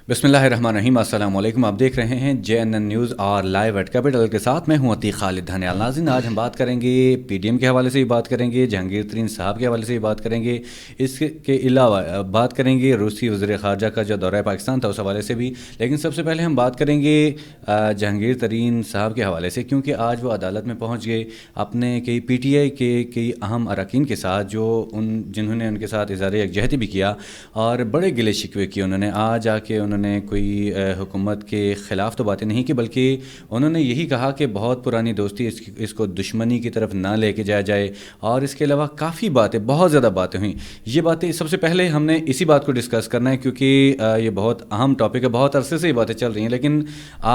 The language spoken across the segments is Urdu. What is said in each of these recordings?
بسم اللہ الرحمن الرحیم، السلام علیکم۔ آپ دیکھ رہے ہیں JNN نیوز اور لائیو ایٹ کیپٹل کے ساتھ میں ہوں عتیق خالد دھنیال۔ ناظرین، آج ہم بات کریں گے PTM کے حوالے سے بھی بات کریں گے، جہانگیر ترین صاحب کے حوالے سے بھی بات کریں گے، اس کے علاوہ بات کریں گے روسی وزیر خارجہ کا جو دورہ پاکستان تھا اس حوالے سے بھی۔ لیکن سب سے پہلے ہم بات کریں گے جہانگیر ترین صاحب کے حوالے سے، کیونکہ آج وہ عدالت میں پہنچ گئے اپنے کئی PTI کے کئی اہم اراکین کے ساتھ، جنہوں نے ان کے ساتھ اظہار یکجہتی بھی کیا اور بڑے گلے شکوے کیے۔ انہوں نے آج آ کے انہوں نے کوئی حکومت کے خلاف تو باتیں نہیں کی، بلکہ انہوں نے یہی کہا کہ بہت پرانی دوستی، اس کو دشمنی کی طرف نہ لے کے جایا جائے، اور اس کے علاوہ کافی باتیں، بہت زیادہ باتیں ہوئیں۔ یہ باتیں سب سے پہلے ہم نے اسی بات کو ڈسکس کرنا ہے، کیونکہ یہ بہت اہم ٹاپک ہے، بہت عرصے سے یہ باتیں چل رہی ہیں۔ لیکن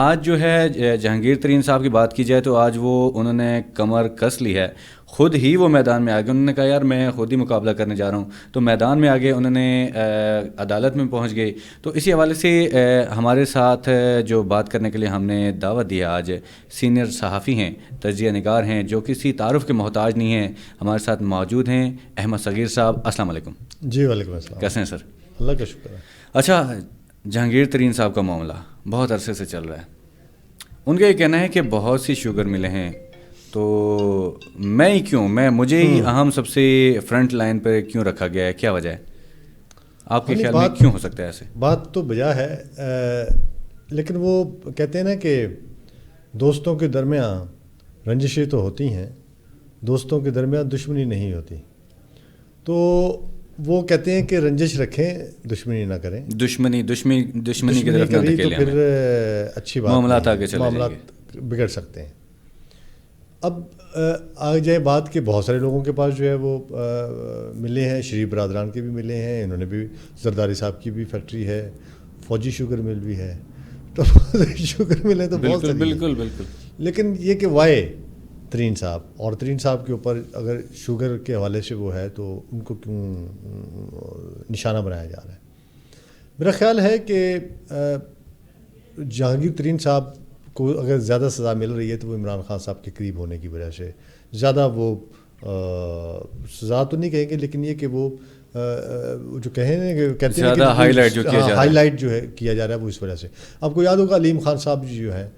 آج جو ہے جہانگیر ترین صاحب کی بات کی جائے تو آج انہوں نے کمر کس لی ہے، خود ہی وہ میدان میں آ گئے۔ انہوں نے کہا یار میں خود ہی مقابلہ کرنے جا رہا ہوں، تو میدان میں آگے انہوں نے عدالت میں پہنچ گئے۔ تو اسی حوالے سے ہمارے ساتھ جو بات کرنے کے لیے ہم نے دعوت دیا، آج سینئر صحافی ہیں، تجزیہ نگار ہیں، جو کسی تعارف کے محتاج نہیں ہیں، ہمارے ساتھ موجود ہیں احمد صغیر صاحب۔ السلام علیکم۔ جی وعلیکم السلام۔ کیسے ہیں سر؟ اللہ کا شکر ہے۔ اچھا، جہانگیر ترین صاحب کا معاملہ بہت عرصے سے چل رہا ہے۔ ان کا یہ کہنا ہے کہ بہت سی شوگر ملیں ہیں، تو مجھے ہی اہم سب سے فرنٹ لائن پہ کیوں رکھا گیا ہے؟ کیا وجہ ہے آپ کے خیال میں؟ کیوں ہو سکتا ہے ایسے؟ بات تو بجا ہے، لیکن وہ کہتے ہیں نا کہ دوستوں کے درمیان رنجشیں تو ہوتی ہیں، دوستوں کے درمیان دشمنی نہیں ہوتی۔ تو وہ کہتے ہیں کہ رنجش رکھیں، دشمنی نہ کریں۔ دشمنی کی طرف نہ تو پھر اچھی بات، معاملات آگے چلے معاملات بگڑ سکتے ہیں۔ اب آگے جائے بات کہ بہت سارے لوگوں کے پاس جو ہے وہ ملے ہیں، شریف برادران کے بھی ملے ہیں، انہوں نے بھی، زرداری صاحب کی بھی فیکٹری ہے، فوجی شوگر مل بھی ہے، تو شوگر ملیں تو بہت ساری۔ بالکل۔ لیکن یہ کہ وائے ترین صاحب، اور ترین صاحب کے اوپر اگر شوگر کے حوالے سے وہ ہے تو ان کو کیوں نشانہ بنایا جا رہا ہے؟ میرا خیال ہے کہ جہانگیر ترین صاحب کو اگر زیادہ سزا مل رہی ہے تو وہ عمران خان صاحب کے قریب ہونے کی وجہ سے زیادہ، وہ سزا تو نہیں کہیں گے، لیکن یہ کہ وہ جو کہتے ہیں کہ ہائی لائٹ جو ہے کیا جا رہا ہے، وہ اس وجہ سے۔ آپ کو یاد ہوگا علیم خان صاحب جو ہیں،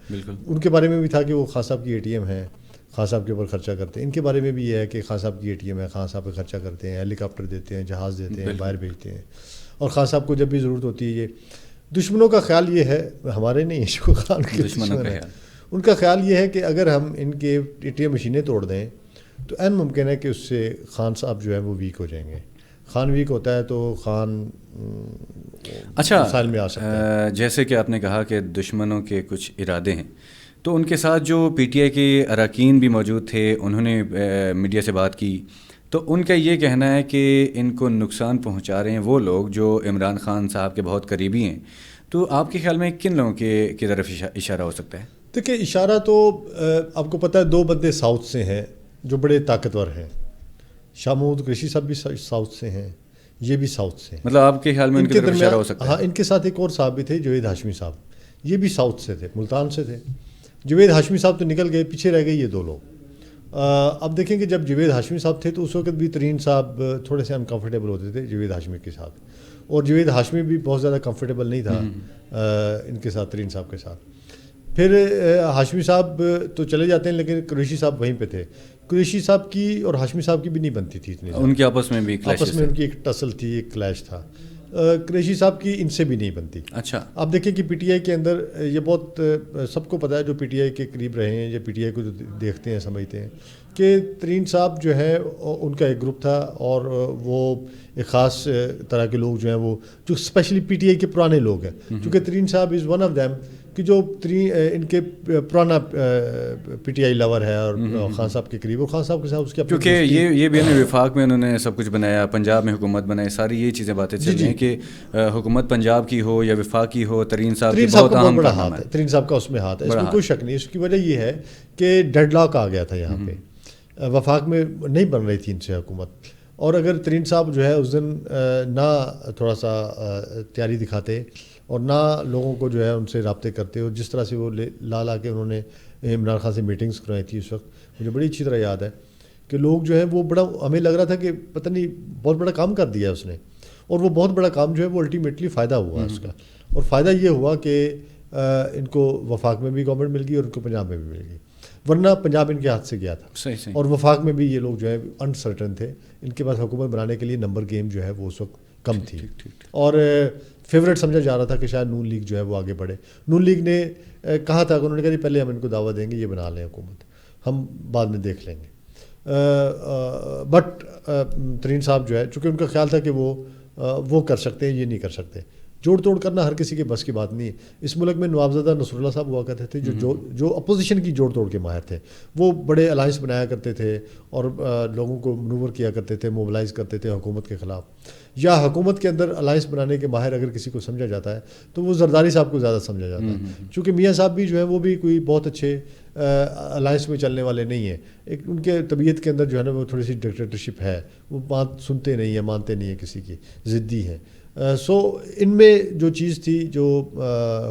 ان کے بارے میں بھی تھا کہ وہ خان صاحب کی ATM ہے، خان صاحب کے اوپر خرچہ کرتے ہیں۔ ان کے بارے میں بھی یہ ہے کہ خان صاحب کی ATM ہے، خان صاحب پہ خرچہ کرتے ہیں، ہیلی کاپٹر دیتے ہیں، جہاز دیتے ہیں، باہر بھیجتے ہیں، اور خان صاحب کو جب بھی ضرورت ہوتی ہے۔ یہ دشمنوں کا خیال یہ ہے، ہمارے نہیں، شکر خان کے دشمن ہے، ان کا خیال یہ ہے کہ اگر ہم ان کے ATM مشینیں توڑ دیں تو این ممکن ہے کہ اس سے خان صاحب جو ہے وہ ویک ہو جائیں گے۔ خان ویک ہوتا ہے تو خان مسائل میں آ سکتا ہے۔ جیسے کہ آپ نے کہا کہ دشمنوں کے کچھ ارادے ہیں، تو ان کے ساتھ جو PTI کے اراکین بھی موجود تھے، انہوں نے میڈیا سے بات کی، تو ان کا یہ کہنا ہے کہ ان کو نقصان پہنچا رہے ہیں وہ لوگ جو عمران خان صاحب کے بہت قریبی ہیں۔ تو آپ کے خیال میں کن لوگوں کی طرف اشارہ ہو سکتا ہے؟ دیکھیں، اشارہ تو آپ کو پتہ ہے، دو بندے ساؤتھ سے ہیں جو بڑے طاقتور ہیں، شاہ محمود قریشی صاحب بھی ساؤتھ سے ہیں، یہ بھی ساؤتھ سے ہیں۔ مطلب آپ کے خیال میں ان کی طرف اشارہ ہو سکتا ہے؟ ہاں، ان کے ساتھ ایک اور صاحب بھی تھے، جوید ہاشمی صاحب، یہ بھی ساؤتھ سے تھے، ملتان سے تھے۔ جوید ہاشمی صاحب تو نکل گئے، پیچھے رہ گئے یہ دو لوگ۔ اب دیکھیں کہ جب جوید ہاشمی صاحب تھے تو اس وقت بھی ترین صاحب تھوڑے سے انکمفرٹیبل ہوتے تھے جوید ہاشمی کے ساتھ، اور جوید ہاشمی بھی بہت زیادہ کمفرٹیبل نہیں تھا ان کے ساتھ، ترین صاحب کے ساتھ۔ پھر ہاشمی صاحب تو چلے جاتے ہیں، لیکن قریشی صاحب وہیں پہ تھے۔ قریشی صاحب کی اور ہاشمی صاحب کی بھی نہیں بنتی تھی اتنی، ان کے آپس میں بھی آپس میں ان کی ایک ٹسل تھی، ایک کلیش تھا۔ قریشی صاحب کی ان سے بھی نہیں بنتی۔ اچھا، آپ دیکھیں کہ PTI کے اندر یہ بہت سب کو پتہ ہے، جو PTI کے قریب رہے ہیں یا PTI کو جو دیکھتے ہیں سمجھتے ہیں کہ ترین صاحب جو ہے ان کا ایک گروپ تھا، اور وہ ایک خاص طرح کے لوگ جو ہیں، وہ جو اسپیشلی PTI کے پرانے لوگ ہیں، کیونکہ ترین صاحب از ون آف دیم، کہ جو ان کے پرانا PTI لور ہے اور خان صاحب کے قریب، اور خان صاحب کے ساتھ اس کے، کیونکہ یہ بھی وفاق میں انہوں نے سب کچھ بنایا، پنجاب میں حکومت بنائی، ساری یہ چیزیں باتیں چل رہی ہیں کہ حکومت پنجاب کی ہو یا وفاق کی ہو، ترین صاحب کا بہت بڑا ہاتھ ہے، ترین صاحب کا اس میں ہاتھ ہے، اس میں کوئی شک نہیں۔ اس کی وجہ یہ ہے کہ ڈیڈ لاک آ گیا تھا یہاں پہ، وفاق میں نہیں بن رہی تھی ان سے حکومت، اور اگر ترین صاحب جو ہے اس دن نہ تھوڑا سا تیاری دکھاتے اور نہ لوگوں کو جو ہے ان سے رابطے کرتے، اور جس طرح سے وہ لا کے انہوں نے عمران خان سے میٹنگز کروائی تھی، اس وقت مجھے بڑی اچھی طرح یاد ہے کہ لوگ جو ہے وہ بڑا، ہمیں لگ رہا تھا کہ پتہ نہیں بہت بڑا کام کر دیا اس نے، اور وہ بہت بڑا کام جو ہے وہ الٹیمیٹلی فائدہ ہوا اس کا. اور فائدہ یہ ہوا کہ ان کو وفاق میں بھی گورنمنٹ مل گئی اور ان کو پنجاب میں بھی مل گئی, ورنہ پنجاب ان کے ہاتھ سے گیا تھا. صحیح. اور وفاق میں بھی یہ لوگ جو ہے انسرٹن تھے, ان کے پاس حکومت بنانے کے لیے نمبر گیم جو ہے وہ اس وقت کم تھی, اور فیوریٹ سمجھا جا رہا تھا کہ شاید نون لیگ جو ہے وہ آگے بڑھے. نون لیگ نے کہا تھا کہ انہوں نے کہا پہلے ہم ان کو دعوت دیں گے, یہ بنا لیں حکومت, ہم بعد میں دیکھ لیں گے. بٹ ترین صاحب جو ہے, چونکہ ان کا خیال تھا کہ وہ کر سکتے ہیں, یہ نہیں کر سکتے. جوڑ توڑ کرنا ہر کسی کے بس کی بات نہیں ہے. اس ملک میں نوابزادہ نصر اللہ صاحب ہوا کرتے تھے جو اپوزیشن کی جوڑ توڑ کے ماہر تھے. وہ بڑے الائنس بنایا کرتے تھے اور لوگوں کو منور کیا کرتے تھے, موبلائز کرتے تھے حکومت کے خلاف. یا حکومت کے اندر الائنس بنانے کے ماہر اگر کسی کو سمجھا جاتا ہے تو وہ زرداری صاحب کو زیادہ سمجھا جاتا ہے, چونکہ میاں صاحب بھی جو ہے وہ بھی کوئی بہت اچھے الائنس میں چلنے والے نہیں ہیں. ایک ان کے طبیعت کے اندر جو ہے نا وہ تھوڑی سی ڈکٹیٹرشپ ہے, وہ بات سنتے نہیں ہیں, مانتے نہیں ہیں کسی کی, ضدی ہیں. سو ان میں جو چیز تھی, جو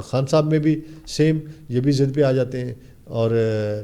خان صاحب میں بھی سیم, یہ بھی ضد پہ آ جاتے ہیں اور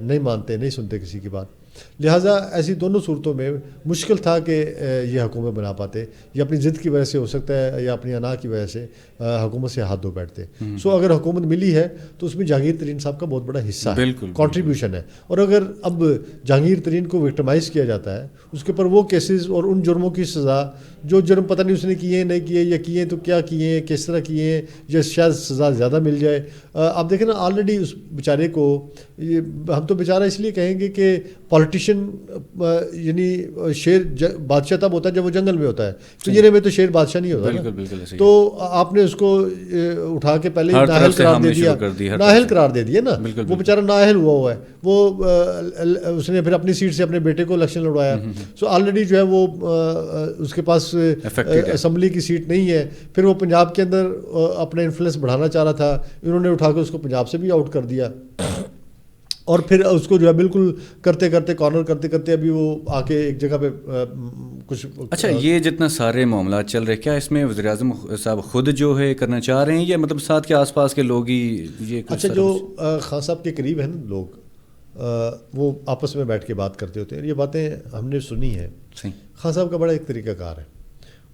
نہیں مانتے, نہیں سنتے کسی کی بات. لہٰذا ایسی دونوں صورتوں میں مشکل تھا کہ یہ حکومت بنا پاتے. یا اپنی ضد کی وجہ سے ہو سکتا ہے یا اپنی انا کی وجہ سے حکومت سے ہاتھ دھو بیٹھتے. سو اگر حکومت ملی ہے تو اس میں جہانگیر ترین صاحب کا بہت بڑا حصہ ہے, کنٹریبیوشن ہے. اور اگر اب جہانگیر ترین کو وکٹمائز کیا جاتا ہے, اس کے اوپر وہ کیسز اور ان جرموں کی سزا جو جرم پتہ نہیں اس نے کیے نہیں کیے, یا کیے تو کیا کیے, کس طرح کیے, یا شاید سزا زیادہ مل جائے. آپ دیکھیں نا آلریڈی اس بیچارے کو, ہم تو بیچارہ اس لیے کہیں گے کہ پالیٹیشین یعنی شیر بادشاہ تب ہوتا ہے جب وہ جنگل میں ہوتا ہے, پنجرے میں تو شیر بادشاہ نہیں ہوتا. تو آپ نے اس کو اٹھا کے پہلے نااہل قرار دے دیا نا. وہ بیچارہ نااہل ہوا ہے, وہ اس نے پھر اپنی سیٹ سے اپنے بیٹے کو الیکشن لڑوایا. سو آلریڈی جو ہے وہ اس کے پاس اسمبلی کی سیٹ نہیں ہے. پھر وہ پنجاب کے اندر اپنا انفلوئنس بڑھانا چاہ رہا تھا, انہوں نے اٹھا کے اس کو پنجاب سے بھی آؤٹ کر دیا. اور پھر اس کو جو ہے بالکل کرتے کرتے کارنر کرتے کرتے ابھی وہ آ کے ایک جگہ پہ کچھ. اچھا, یہ جتنا سارے معاملات چل رہے, کیا اس میں وزیر اعظم صاحب خود جو ہے کرنا چاہ رہے ہیں, یا مطلب ساتھ کے آس پاس کے لوگ ہی یہ؟ اچھا, جو خان صاحب کے قریب ہیں نا لوگ, وہ آپس میں بیٹھ کے بات کرتے ہوتے ہیں. یہ باتیں ہم نے سنی ہیں. خان صاحب کا بڑا ایک طریقہ کار ہے,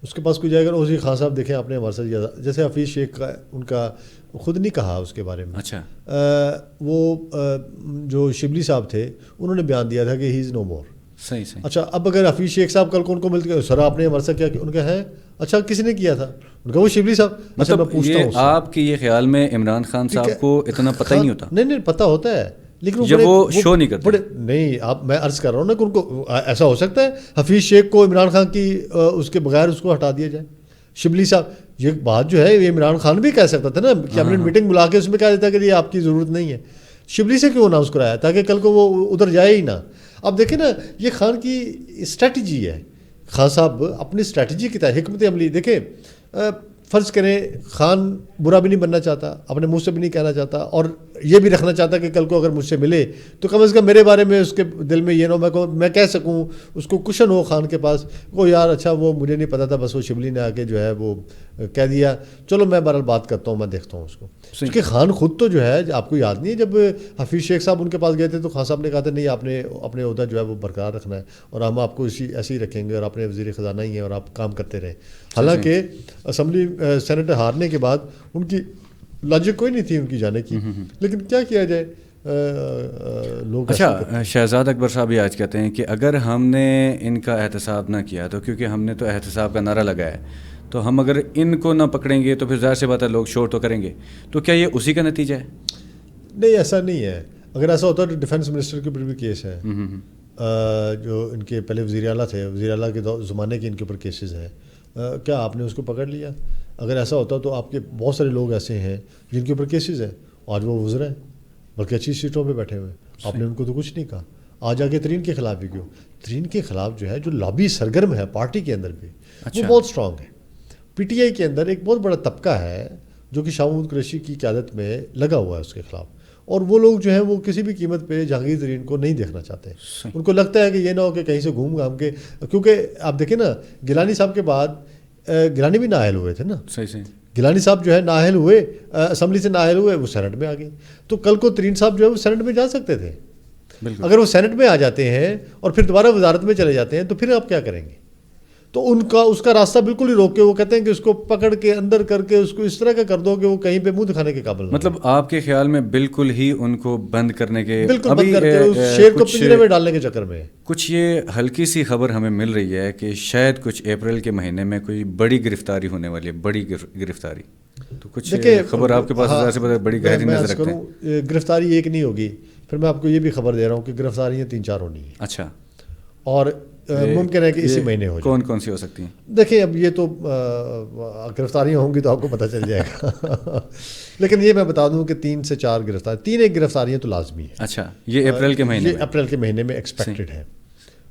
اس کے پاس کوئی جائے گا اسی خان صاحب دیکھیں آپ نے ہمارے ساتھ زیادہ, جیسے حفیظ شیخ کا ان کا خود نہیں کہا اس کے بارے میں. اچھا, وہ جو شبلی صاحب تھے انہوں نے بیان دیا تھا کہ ہی از نو مور. صحیح. اچھا, اب اگر حفیظ شیخ صاحب کل کو ان کو ملتے ہیں, سر آپ نے ہمارے ساتھ کیا, ان کا ہے اچھا کس نے کیا تھا, ان کا وہ شبلی صاحب. اچھا میں پوچھتا ہوں, آپ کے یہ خیال میں عمران خان صاحب کو اتنا پتہ ہی نہیں ہوتا؟ نہیں پتہ ہوتا ہے, لیکن جب وہ شو نہیں کرتے. نہیں, آپ میں عرض کر رہا ہوں نا کہ ان کو ایسا ہو سکتا ہے حفیظ شیخ کو عمران خان کی اس کے بغیر اس کو ہٹا دیا جائے. شبلی صاحب, یہ بات جو ہے یہ عمران خان بھی کہہ سکتا تھا نا, کیبنٹ میٹنگ بلا کے اس میں کہہ دیتا کہ یہ آپ کی ضرورت نہیں ہے. شبلی سے کیوں اناؤنس کرایا, تاکہ کل کو وہ ادھر جائے ہی نہ. اب دیکھیں نا, یہ خان کی اسٹریٹجی ہے. خان صاحب اپنی اسٹریٹجی کی طرح حکمت عملی دیکھیں, فرض کریں خان برا بھی نہیں بننا چاہتا, اپنے منہ سے بھی نہیں کہنا چاہتا, اور یہ بھی رکھنا چاہتا کہ کل کو اگر مجھ سے ملے تو کم از کم میرے بارے میں اس کے دل میں یہ نہ ہو, میں کہہ سکوں, اس کو کشن ہو خان کے پاس, وہ یار اچھا وہ مجھے نہیں پتا تھا, بس وہ شبلی نے آ کے جو ہے وہ کہہ دیا, چلو میں بہرحال بات کرتا ہوں, میں دیکھتا ہوں اس کو. کیونکہ خان خود تو جو ہے, آپ کو یاد نہیں ہے جب حفیظ شیخ صاحب ان کے پاس گئے تھے تو خان صاحب نے کہا تھا نہیں, آپ نے اپنے عہدہ جو ہے وہ برقرار رکھنا ہے اور ہم آپ کو ایسے ہی رکھیں گے, اور اپنے وزیر خزانہ ہی ہیں اور آپ کام کرتے رہیں. حالانکہ اسمبلی سینٹ ہارنے کے بعد ان کی لاجک کوئی نہیں تھی ان کی جانے کی, لیکن کیا کیا جائے لوگ. اچھا, شہزاد اکبر صاحب یہ آج کہتے ہیں کہ اگر ہم نے ان کا احتساب نہ کیا تو, کیونکہ ہم نے تو احتساب کا نعرہ لگایا ہے, تو ہم اگر ان کو نہ پکڑیں گے تو پھر ظاہر سی بات ہے لوگ شور تو کریں گے. تو کیا یہ اسی کا نتیجہ ہے؟ نہیں, ایسا نہیں ہے. اگر ایسا ہوتا تو ڈیفینس منسٹر کے اوپر بھی کیس ہے, جو ان کے پہلے وزیر اعلیٰ تھے, وزیر اعلیٰ کے زمانے کے ان کے اوپر کیسز ہیں. کیا آپ نے اس کو پکڑ لیا؟ اگر ایسا ہوتا تو آپ کے بہت سارے لوگ ایسے ہیں جن کے اوپر کیسز ہیں, آج وہ وزیر ہیں بلکہ اچھی سیٹوں پہ بیٹھے ہوئے, آپ نے ان کو تو کچھ نہیں کہا. آج آگے ترین کے خلاف بھی کیوں؟ ترین کے خلاف جو ہے جو لابی سرگرم ہے پارٹی کے اندر بھی, وہ بہت اسٹرانگ ہے. پی ٹی آئی کے اندر ایک بہت بڑا طبقہ ہے جو کہ شاہ محمود قریشی کی قیادت میں لگا ہوا ہے اس کے خلاف, اور وہ لوگ جو ہیں وہ کسی بھی قیمت پہ جہانگیر ترین کو نہیں دیکھنا چاہتے. ان کو لگتا ہے کہ یہ نہ ہو کہ کہیں سے گھوم گھام کے, کیونکہ آپ دیکھیں نا گیلانی صاحب کے بعد گیلانی بھی نااہل ہوئے تھے نا. صحیح. گیلانی صاحب جو ہے نااہل ہوئے, اسمبلی سے نااہل ہوئے, وہ سینٹ میں آ گئے. تو کل کو ترین صاحب جو ہے وہ سینٹ میں جا سکتے تھے. اگر وہ سینٹ میں آ جاتے ہیں اور پھر دوبارہ وزارت میں چلے جاتے ہیں تو پھر آپ کیا کریں گے؟ تو تو ان کا اس کا راستہ بالکل ہی روک کے وہ کہتے ہیں کہ اس کو پکڑ کے اندر کر کے اس کو اس طرح کا کر دو کہ وہ کہیں پہ منہ دکھانے کے قابل نہ ہو. مطلب آپ کے خیال میں بالکل ہی ان کو بند کرنے کے بالکل بند کر کے اس شیر کو پنجرے میں ڈالنے کے چکر میں. کچھ یہ ہلکی سی خبر ہمیں مل رہی ہے کہ شاید کچھ اپریل کے مہینے میں کوئی بڑی گرفتاری ہونے والی ہے, بڑی گرفتاری. تو کچھ خبر آپ کے پاس بڑی گہری نظر رکھتے ہیں. گرفتاری ایک نہیں ہوگی, پھر میں آپ کو یہ بھی خبر دے رہا ہوں کہ گرفتاریاں 3-4 ہونی ہیں. اچھا, اور ممکن ہے کہ اسی مہینے ہو جائے. کون کون سی ہو سکتی ہیں؟ دیکھیں اب یہ تو گرفتاریاں ہوں گی تو آپ کو پتہ چل جائے گا. لیکن یہ میں بتا دوں کہ 3 سے 4 گرفتاری, 3 ایک گرفتاریاں تو لازمی ہیں. اچھا, یہ اپریل کے مہینے میں, اپریل کے مہینے میں ایکسپیکٹڈ ہے.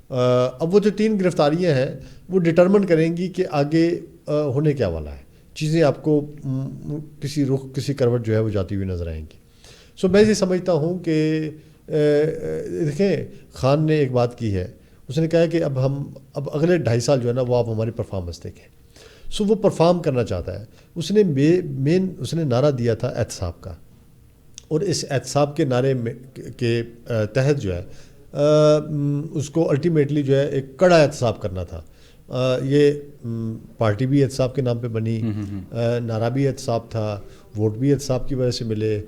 اب وہ جو 3 گرفتاریاں ہیں وہ ڈٹرمن کریں گی کہ آگے ہونے کیا والا ہے. چیزیں آپ کو کسی رخ کسی کروٹ جو ہے وہ جاتی ہوئی نظر آئیں گی. سو میں یہ سمجھتا ہوں کہ دیکھیں خان نے ایک بات کی ہے, اس نے کہا کہ اب اگلے 2.5 سال جو ہے نا وہ آپ ہماری پرفارمنس دیکھیں. سو وہ پرفارم کرنا چاہتا ہے. اس نے نعرہ دیا تھا احتساب کا, اور اس احتساب کے نعرے میں کے تحت جو ہے اس کو الٹیمیٹلی جو ہے ایک کڑا احتساب کرنا تھا. یہ پارٹی بھی احتساب کے نام پہ بنی, نعرہ بھی احتساب تھا, ووٹ بھی احتساب کی وجہ سے ملے,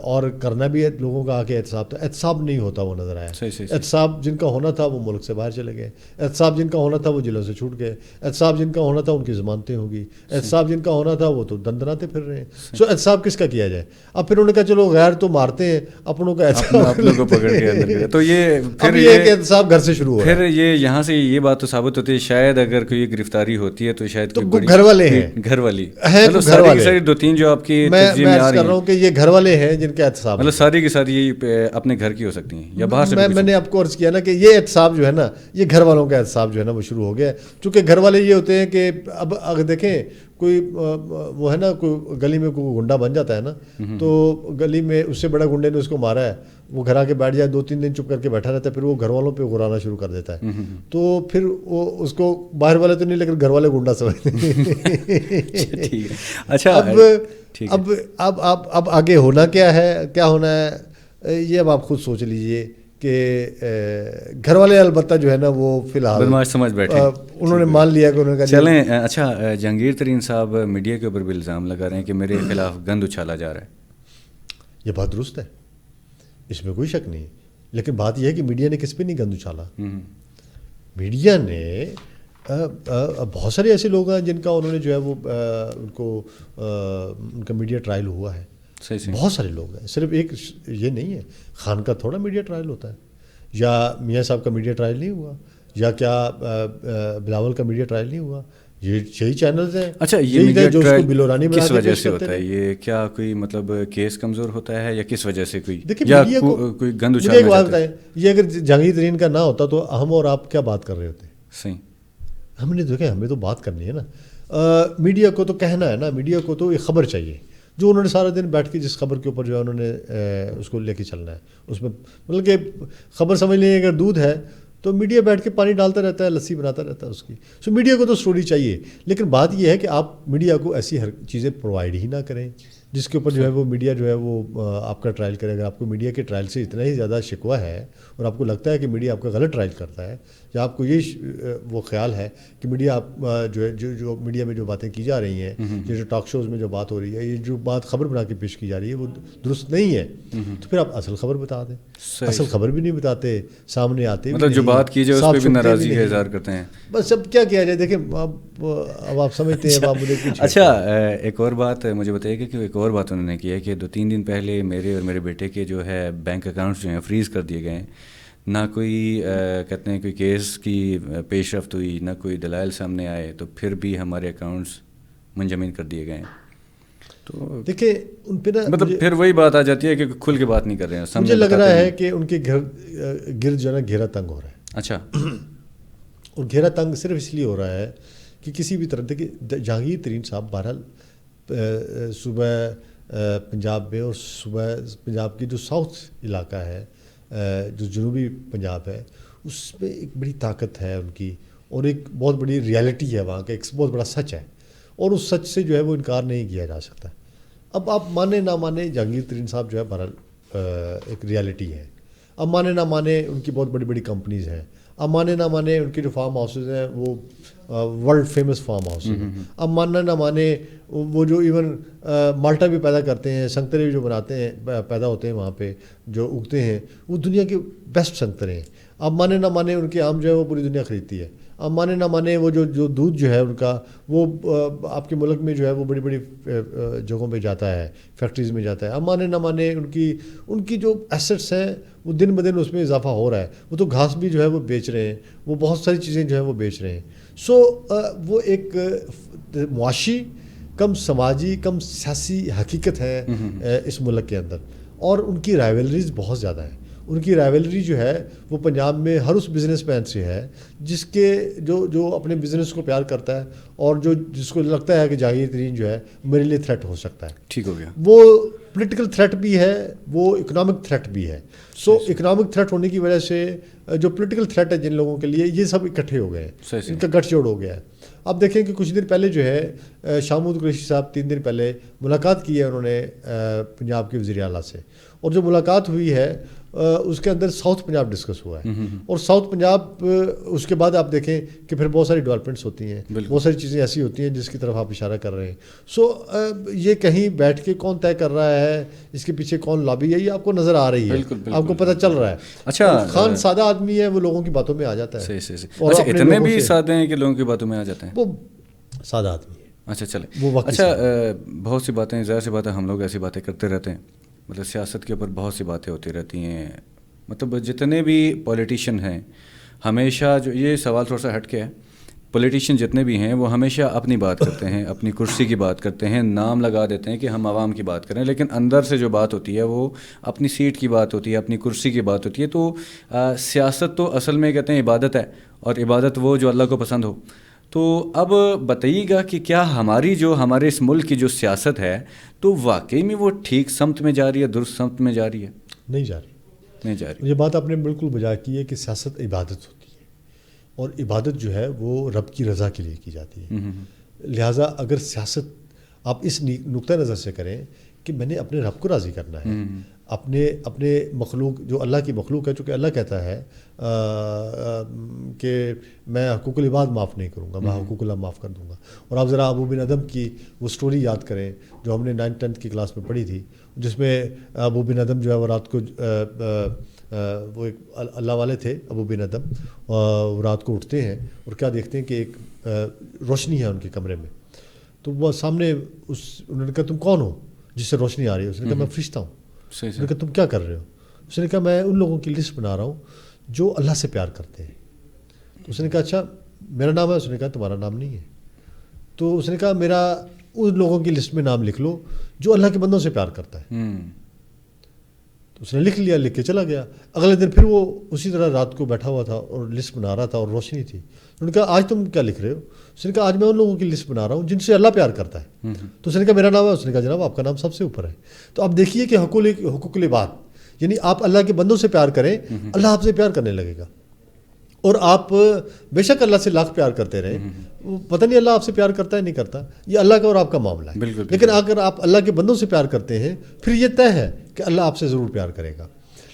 اور کرنا بھی لوگوں کا آگے احتساب تھا. احتساب نہیں ہوتا وہ نظر آیا. احتساب جن کا ہونا تھا وہ ملک سے باہر چلے گئے. احتساب جن کا ہونا تھا وہ جیلوں سے چھوٹ گئے. احتساب جن کا ہونا تھا ان کی ضمانتیں ہوں گی. احتساب جن کا ہونا تھا وہ تو دندناتے پھر رہے ہیں. سو احتساب کس کا کیا جائے؟ اب پھر انہوں نے کہا چلو غیر تو مارتے ہیں, اپنوں کا اپنوں کو پکڑ کے. تو یہ پھر یہ احتساب گھر سے شروع ہو رہا ہے. پھر یہ یہاں سے یہ بات تو ثابت ہوتی ہے شاید اگر کوئی گرفتاری ہوتی ہے تو شاید گھر والے ہیں, گھر والی گھر والے 2-3 جو آپ کی میں کر رہا ہوں کہ یہ گھر والے ہیں جن کے احتساب, مطلب ساری کی ساری یہ اپنے گھر کی ہو سکتی ہیں یا باہر سے. میں نے آپ کو عرض کیا نا کہ یہ احتساب جو ہے نا یہ گھر والوں کا احتساب جو ہے نا وہ شروع ہو گیا ہے. چونکہ گھر والے یہ ہوتے ہیں کہ اب اگر دیکھیں کوئی وہ ہے نا کوئی گلی میں کوئی گنڈا بن جاتا ہے نا, تو گلی میں اس سے بڑا گنڈے نے اس کو مارا ہے, وہ گھر آ کے بیٹھ جائے 2-3 دن چپ کر کے بیٹھا رہتا ہے, پھر وہ گھر والوں پہ غرانا شروع کر دیتا ہے. تو پھر وہ اس کو باہر والے تو نہیں لیکن گھر والے گنڈا سمجھتے ہیں. اچھا, اب آگے ہونا کیا ہے, کیا ہونا ہے یہ اب آپ خود سوچ لیجئے کہ گھر والے البتہ جو ہے نا وہ فی الحال بدماش سمجھ بیٹھے, انہوں نے مان لیا کہ انہوں نے کہا چلیں. اچھا, جہانگیر ترین صاحب میڈیا کے اوپر بھی الزام لگا رہے ہیں کہ میرے خلاف گند اچھالا جا رہا ہے. یہ بات درست ہے, اس میں کوئی شک نہیں, لیکن بات یہ ہے کہ میڈیا نے کس پہ نہیں گند اچھالا. میڈیا نے بہت سارے ایسے لوگ ہیں جن کا انہوں نے جو ہے وہ ان کا میڈیا ٹرائل ہوا ہے. بہت سارے لوگ ہیں, صرف ایک یہ نہیں ہے. خان کا تھوڑا میڈیا ٹرائل ہوتا ہے, یا میاں صاحب کا میڈیا ٹرائل نہیں ہوا, یا کیا بلاول کا میڈیا ٹرائل نہیں ہوا. یہی چینلز ہیں. اچھا, یہ میڈیا ٹرائل کس وجہ سے ہوتا ہے؟ یہ کیا کوئی مطلب کیس کمزور ہوتا ہے یا کس وجہ سے کوئی گند اچھالنا چاہتا ہے؟ یہ اگر جہانگیر ترین کا نہ ہوتا تو ہم اور آپ کیا بات کر رہے ہوتے؟ صحیح, ہم نے دیکھا ہمیں تو بات کرنی ہے نا. میڈیا کو تو کہنا ہے نا, میڈیا کو تو ایک خبر چاہیے جو انہوں نے سارا دن بیٹھ کے جس خبر کے اوپر جو ہے انہوں نے اس کو لے کے چلنا ہے. اس میں مطلب کہ خبر سمجھ لیں اگر دودھ ہے تو میڈیا بیٹھ کے پانی ڈالتا رہتا ہے, لسی بناتا رہتا ہے اس کی. سو میڈیا کو تو سٹوری چاہیے, لیکن بات یہ ہے کہ آپ میڈیا کو ایسی ہر چیزیں پرووائڈ ہی نہ کریں جس کے اوپر جو ہے وہ میڈیا جو ہے وہ آپ کا ٹرائل کرے. اگر آپ کو میڈیا کے ٹرائل سے اتنا ہی زیادہ شکوہ ہے اور آپ کو لگتا ہے کہ میڈیا آپ کا غلط ٹرائل کرتا ہے, یا آپ کو یہ وہ خیال ہے کہ میڈیا آپ جو ہے جو میڈیا میں جو باتیں کی جا رہی ہیں, یہ جو ٹاک شوز میں جو بات ہو رہی ہے, یہ جو بات خبر بنا کے پیش کی جا رہی ہے وہ درست نہیں ہے, تو پھر آپ اصل خبر بتا دیں. اصل خبر بھی نہیں بتاتے, سامنے آتے مطلب جو بات کی جائے اس پہ بھی ناراضی کا اظہار کرتے ہیں. بس اب کیا کیا جائے, دیکھیں اب آپ سمجھتے ہیں. اب مجھے اچھا, ایک اور بات مجھے بتائیے کہ ایک اور بات انہوں نے کی ہے کہ 2-3 دن پہلے میرے اور میرے بیٹے کے جو ہے بینک اکاؤنٹس جو ہیں فریز کر دیے گئے ہیں. نہ کوئی کہتے ہیں کوئی کیس کی پیش رفت ہوئی, نہ کوئی دلائل سامنے آئے, تو پھر بھی ہمارے اکاؤنٹس منجمد کر دیے گئے ہیں. تو دیکھیں ان پہ نا مطلب پھر وہی بات آ جاتی ہے کہ کھل کے بات نہیں کر رہے ہیں. مجھے لگ رہا ہے کہ ان کے گرد جو ہے نا گھیرا تنگ ہو رہا ہے. اچھا, اور گھیرا تنگ صرف اس لیے ہو رہا ہے کہ کسی بھی طرح دیکھیے جہانگیر ترین صاحب بہرحال صوبہ پنجاب میں اور صوبہ پنجاب کی جو ساؤتھ علاقہ ہے, جو جنوبی پنجاب ہے, اس میں ایک بڑی طاقت ہے ان کی, اور ایک بہت بڑی ریالٹی ہے وہاں کا, ایک بہت بڑا سچ ہے, اور اس سچ سے جو ہے وہ انکار نہیں کیا جا سکتا. اب آپ مانے نہ مانے جہانگیر ترین صاحب جو ہے بہرحال ایک ریالٹی ہے. اب مانے نہ مانے ان کی بہت بڑی بڑی کمپنیز ہیں. اب مانے نہ مانے ان کے جو فارم ہاؤسز ہیں وہ ورلڈ فیمس فارم ہاؤس ہیں. اب ماننا نہ مانے وہ جو ایون مالٹا بھی پیدا کرتے ہیں, سنگترے بھی جو بناتے ہیں پیدا ہوتے ہیں وہاں پہ جو اگتے ہیں, وہ دنیا کے بیسٹ سنگترے ہیں. اب مانے نہ مانے ان کے آم جو ہے وہ پوری دنیا خریدتی ہے. اب مانے نہ مانے وہ جو دودھ جو ہے ان کا وہ آپ کے ملک میں جو ہے وہ بڑی بڑی جگہوں پہ جاتا ہے, فیکٹریز میں جاتا ہے. اب مانے نہ مانے ان کی جو ایسٹس ہیں وہ دن بدن اس میں اضافہ ہو رہا ہے. وہ تو گھاس بھی جو ہے وہ بیچ رہے ہیں, وہ بہت ساری چیزیں جو ہیں وہ بیچ رہے ہیں. سو وہ ایک معاشی کم سماجی کم سیاسی حقیقت ہے اس ملک کے اندر, اور ان کی رائیولریز بہت زیادہ ہیں. ان کی رائیولری جو ہے وہ پنجاب میں ہر اس بزنس مین سے ہے جس کے جو اپنے بزنس کو پیار کرتا ہے اور جس کو لگتا ہے کہ جہانگیر ترین جو ہے میرے لیے تھریٹ ہو سکتا ہے. ٹھیک ہو گیا. وہ پولیٹیکل تھریٹ بھی ہے, وہ اکنامک تھریٹ بھی ہے. سو اکنامک تھریٹ ہونے کی وجہ سے جو پولیٹیکل تھریٹ ہے جن لوگوں کے لیے, یہ سب اکٹھے ہو گئے ہیں, ان کا گٹھ جوڑ ہو گیا ہے. اب دیکھیں کہ کچھ دن پہلے جو ہے شاہ محمود قریشی صاحب 3 دن پہلے ملاقات کی ہے انہوں نے پنجاب کے وزیر اعلیٰ سے, اور جو ملاقات ہوئی ہے اس کے اندر ساؤتھ پنجاب ڈسکس ہوا ہے. اور ساؤتھ پنجاب اس کے بعد آپ دیکھیں کہ پھر بہت ساری ڈیولپمنٹس ہوتی ہیں, بہت ساری چیزیں ایسی ہوتی ہیں جس کی طرف آپ اشارہ کر رہے ہیں. سو یہ کہیں بیٹھ کے کون طے کر رہا ہے, اس کے پیچھے کون لابی ہے, یہ آپ کو نظر آ رہی ہے, آپ کو پتہ چل رہا ہے. اچھا, خان سادہ آدمی ہے, وہ لوگوں کی باتوں میں آ جاتا ہے. اچھا, اتنے بھی سادے ہیں کہ لوگوں کی باتوں میں آ جاتے ہیں. وہ سادہ آدمی ہے. اچھا چلے. اچھا, بہت سی باتیں, ظاہر سی بات ہے ہم لوگ ایسی باتیں کرتے رہتے ہیں, مطلب سیاست کے اوپر بہت سی باتیں ہوتی رہتی ہیں. مطلب جتنے بھی پولیٹیشین ہیں ہمیشہ, جو یہ سوال تھوڑا سا ہٹ کے ہے, پولیٹیشین جتنے بھی ہیں وہ ہمیشہ اپنی بات کرتے ہیں, اپنی کرسی کی بات کرتے ہیں, نام لگا دیتے ہیں کہ ہم عوام کی بات کریں, لیکن اندر سے جو بات ہوتی ہے وہ اپنی سیٹ کی بات ہوتی ہے, اپنی کرسی کی بات ہوتی ہے. تو سیاست تو اصل میں کہتے ہیں عبادت ہے, اور عبادت وہ جو اللہ کو پسند ہو. تو اب بتائیے گا کہ کیا ہمارے اس ملک کی جو سیاست ہے تو واقعی میں وہ ٹھیک سمت میں جا رہی ہے, درست سمت میں جا رہی ہے؟ نہیں جا رہی. یہ بات آپ نے بالکل بجا کی ہے کہ سیاست عبادت ہوتی ہے, اور عبادت جو ہے وہ رب کی رضا کے لیے کی جاتی ہے. لہٰذا اگر سیاست آپ اس نقطۂ نظر سے کریں کہ میں نے اپنے رب کو راضی کرنا ہے, اپنے مخلوق جو اللہ کی مخلوق ہے, چونکہ اللہ کہتا ہے کہ میں حقوق العباد معاف نہیں کروں گا, میں حقوق اللہ معاف کر دوں گا. اور آپ ذرا ابو بن ادم کی وہ سٹوری یاد کریں جو ہم نے 9th-10th کی کلاس میں پڑھی تھی, جس میں ابو بن ادم جو ہے وہ رات کو وہ ایک اللہ والے تھے ابو بن ادم, وہ رات کو اٹھتے ہیں اور کیا دیکھتے ہیں کہ ایک روشنی ہے ان کے کمرے میں. تو وہ سامنے انہوں نے کہا تم کون ہو جس سے روشنی آ رہی ہے؟ اس نے کہا میں فرشتہ ہوں. اس نے کہا تم کیا کر رہے ہو؟ اس نے کہا میں ان لوگوں کی لسٹ بنا رہا ہوں جو اللہ سے پیار کرتے ہیں. تو اس نے کہا اچھا میرا نام ہے؟ اس نے کہا تمہارا نام نہیں ہے. تو اس نے کہا میرا ان لوگوں کی لسٹ میں نام لکھ لو جو اللہ کے بندوں سے پیار کرتا ہے. تو اس نے لکھ لیا, لکھ کے چلا گیا. اگلے دن پھر وہ اسی طرح رات کو بیٹھا ہوا تھا اور لسٹ بنا رہا تھا اور روشنی تھی. انہوں نے کہا آج تم کیا لکھ رہے ہو؟ اس نے کہا آج میں ان لوگوں کی لسٹ بنا رہا ہوں جن سے اللہ پیار کرتا ہے. تو اس نے کہا میرا نام ہے؟ اس نے کہا جناب آپ کا نام سب سے اوپر ہے. تو آپ دیکھیے کہ حقوق العباد, یعنی آپ اللہ کے بندوں سے پیار کریں, اللہ آپ سے پیار کرنے لگے گا. اور آپ بے شک اللہ سے لاکھ پیار کرتے رہے, پتہ نہیں اللہ آپ سے پیار کرتا ہے نہیں کرتا, یہ اللہ کا اور آپ کا معاملہ ہے. لیکن اگر آپ اللہ کے بندوں سے پیار کرتے ہیں پھر یہ طے ہے کہ اللہ آپ سے ضرور پیار کرے گا.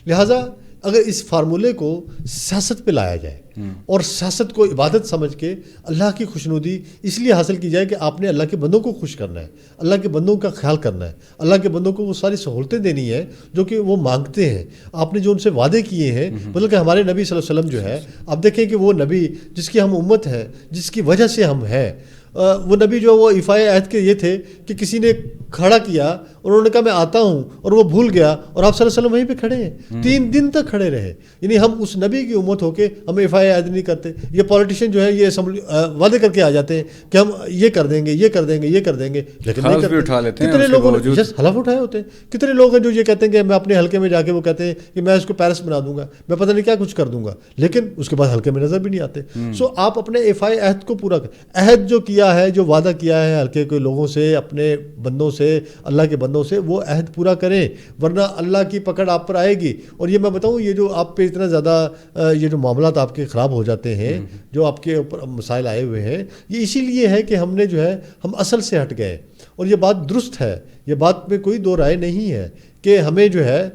لہٰذا اگر اس فارمولے کو سیاست پہ لایا جائے اور سیاست کو عبادت سمجھ کے اللہ کی خوشنودی اس لیے حاصل کی جائے کہ آپ نے اللہ کے بندوں کو خوش کرنا ہے, اللہ کے بندوں کا خیال کرنا ہے, اللہ کے بندوں کو وہ ساری سہولتیں دینی ہے جو کہ وہ مانگتے ہیں. آپ نے جو ان سے وعدے کیے ہیں, مطلب کہ ہمارے نبی صلی اللہ علیہ وسلم جو ہے, آپ دیکھیں کہ وہ نبی جس کی ہم امت ہیں, جس کی وجہ سے ہم ہیں, وہ نبی جو وہ ایفائے عہد کے یہ تھے کہ کسی نے کھڑا کیا اور انہوں نے کہا میں آتا ہوں, اور وہ بھول گیا اور آپ صلی اللہ علیہ وسلم وہیں پہ کھڑے ہیں, 3 دن تک کھڑے رہے. یعنی ہم اس نبی کی امت ہو کے ہم ایفائے عہد نہیں کرتے. یہ پولیٹیشین جو ہے یہ اسمبلی وعدے کر کے آ جاتے ہیں کہ ہم یہ کر دیں گے, یہ کر دیں گے, یہ کر دیں گے, لیکن نہیں کرتے. کتنے لوگوں نے حلف اٹھائے ہوتے ہیں, کتنے لوگ ہیں جو یہ کہتے ہیں کہ میں اپنے حلقے میں جا کے وہ کہتے ہیں کہ میں اس کو پیرس بنا دوں گا, میں پتہ نہیں کیا کچھ کر دوں گا, لیکن اس کے بعد حلقے میں نظر بھی نہیں آتے. سو آپ اپنے ایفائے عہد کو پورا کر, عہد جو کیا ہے, جو وعدہ کیا ہے حلقے کے لوگوں سے, اپنے بندوں سے, اللہ کے بندوں سے, وہ عہد پورا کریں, ورنہ اللہ کی پکڑ آپ پر آئے گی. اور یہ میں بتاؤں, یہ جو آپ پہ اتنا زیادہ یہ جو معاملات آپ کے خراب ہو جاتے ہیں, جو آپ کے اوپر مسائل آئے ہوئے ہیں, یہ اسی لیے ہے کہ ہم نے جو ہے ہم اصل سے ہٹ گئے. اور یہ بات درست ہے, یہ بات میں کوئی دو رائے نہیں ہے کہ ہمیں جو ہے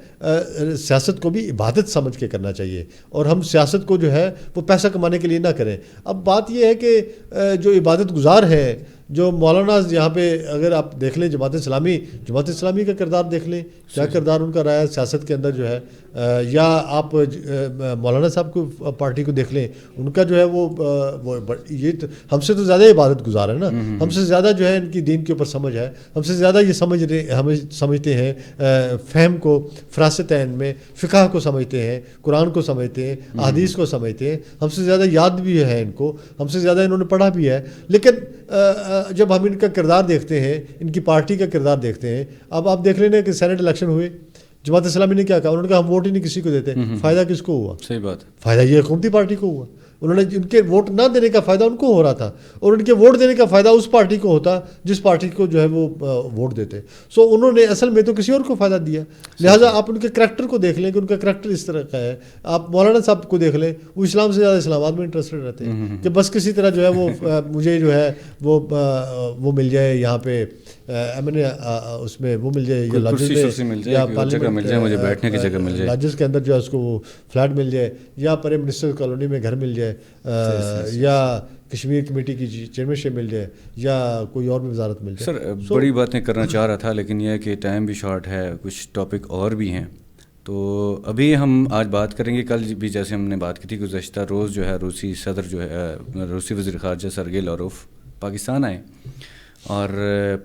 سیاست کو بھی عبادت سمجھ کے کرنا چاہیے, اور ہم سیاست کو جو ہے وہ پیسہ کمانے کے لیے نہ کریں. اب بات یہ ہے کہ جو عبادت گزار ہیں, جو مولانا یہاں پہ اگر آپ دیکھ لیں جماعت اسلامی کا کردار دیکھ لیں, کیا کردار ان کا رہا ہے سیاست کے اندر جو ہے, یا آپ مولانا صاحب کو پارٹی کو دیکھ لیں, ان کا جو ہے وہ یہ ہم سے تو زیادہ عبادت گزار ہے نا, ہم سے زیادہ جو ہے ان کی دین کے اوپر سمجھ ہے, ہم سے زیادہ یہ ہمیں سمجھتے ہیں فہم کو, فراست عین میں فقہ کو سمجھتے ہیں, قرآن کو سمجھتے ہیں, احادیث کو سمجھتے ہیں, ہم سے زیادہ یاد بھی ہے ان کو, ہم سے زیادہ انہوں نے پڑھا بھی ہے. لیکن جب ہم ان کا کردار دیکھتے ہیں, ان کی پارٹی کا کردار دیکھتے ہیں, اب آپ دیکھ لینا کہ سینٹ الیکشن ہوئے, جماعت اسلامی نے کیا کہا, انہوں نے کہا ہم ووٹ ہی نہیں کسی کو دیتے. فائدہ کس کو ہوا؟ صحیح بات, فائدہ یہ حکومتی پارٹی کو ہوا. انہوں نے ان کے ووٹ نہ دینے کا فائدہ ان کو ہو رہا تھا, اور ان کے ووٹ دینے کا فائدہ اس پارٹی کو ہوتا جس پارٹی کو جو ہے وہ ووٹ دیتے. سو انہوں نے اصل میں تو کسی اور کو فائدہ دیا. لہٰذا آپ ان کے کریکٹر کو دیکھ لیں کہ ان کا کریکٹر اس طرح کا ہے. آپ مولانا صاحب کو دیکھ لیں, وہ اسلام سے زیادہ اسلامات میں انٹرسٹڈ رہتے ہیں کہ بس کسی طرح جو ہے وہ مجھے جو ہے وہ مل جائے یہاں پہ اس میں وہ مل جائے, یا لاجز کے اندر جو ہے اس کو وہ فلیٹ مل جائے, یا پرائم منسٹر کالونی میں گھر مل جائے, یا کشمیر کمیٹی کی چیئرمین شپ مل جائے, یا کوئی اور بھی وزارت مل جائے. سر بڑی باتیں کرنا چاہ رہا تھا, لیکن یہ ہے کہ ٹائم بھی شارٹ ہے, کچھ ٹاپک اور بھی ہیں. تو ابھی ہم آج بات کریں گے, کل بھی جیسے ہم نے بات کی تھی گزشتہ روز جو ہے روسی صدر جو ہے روسی وزیر خارجہ سرگئی لاروف پاکستان آئے, اور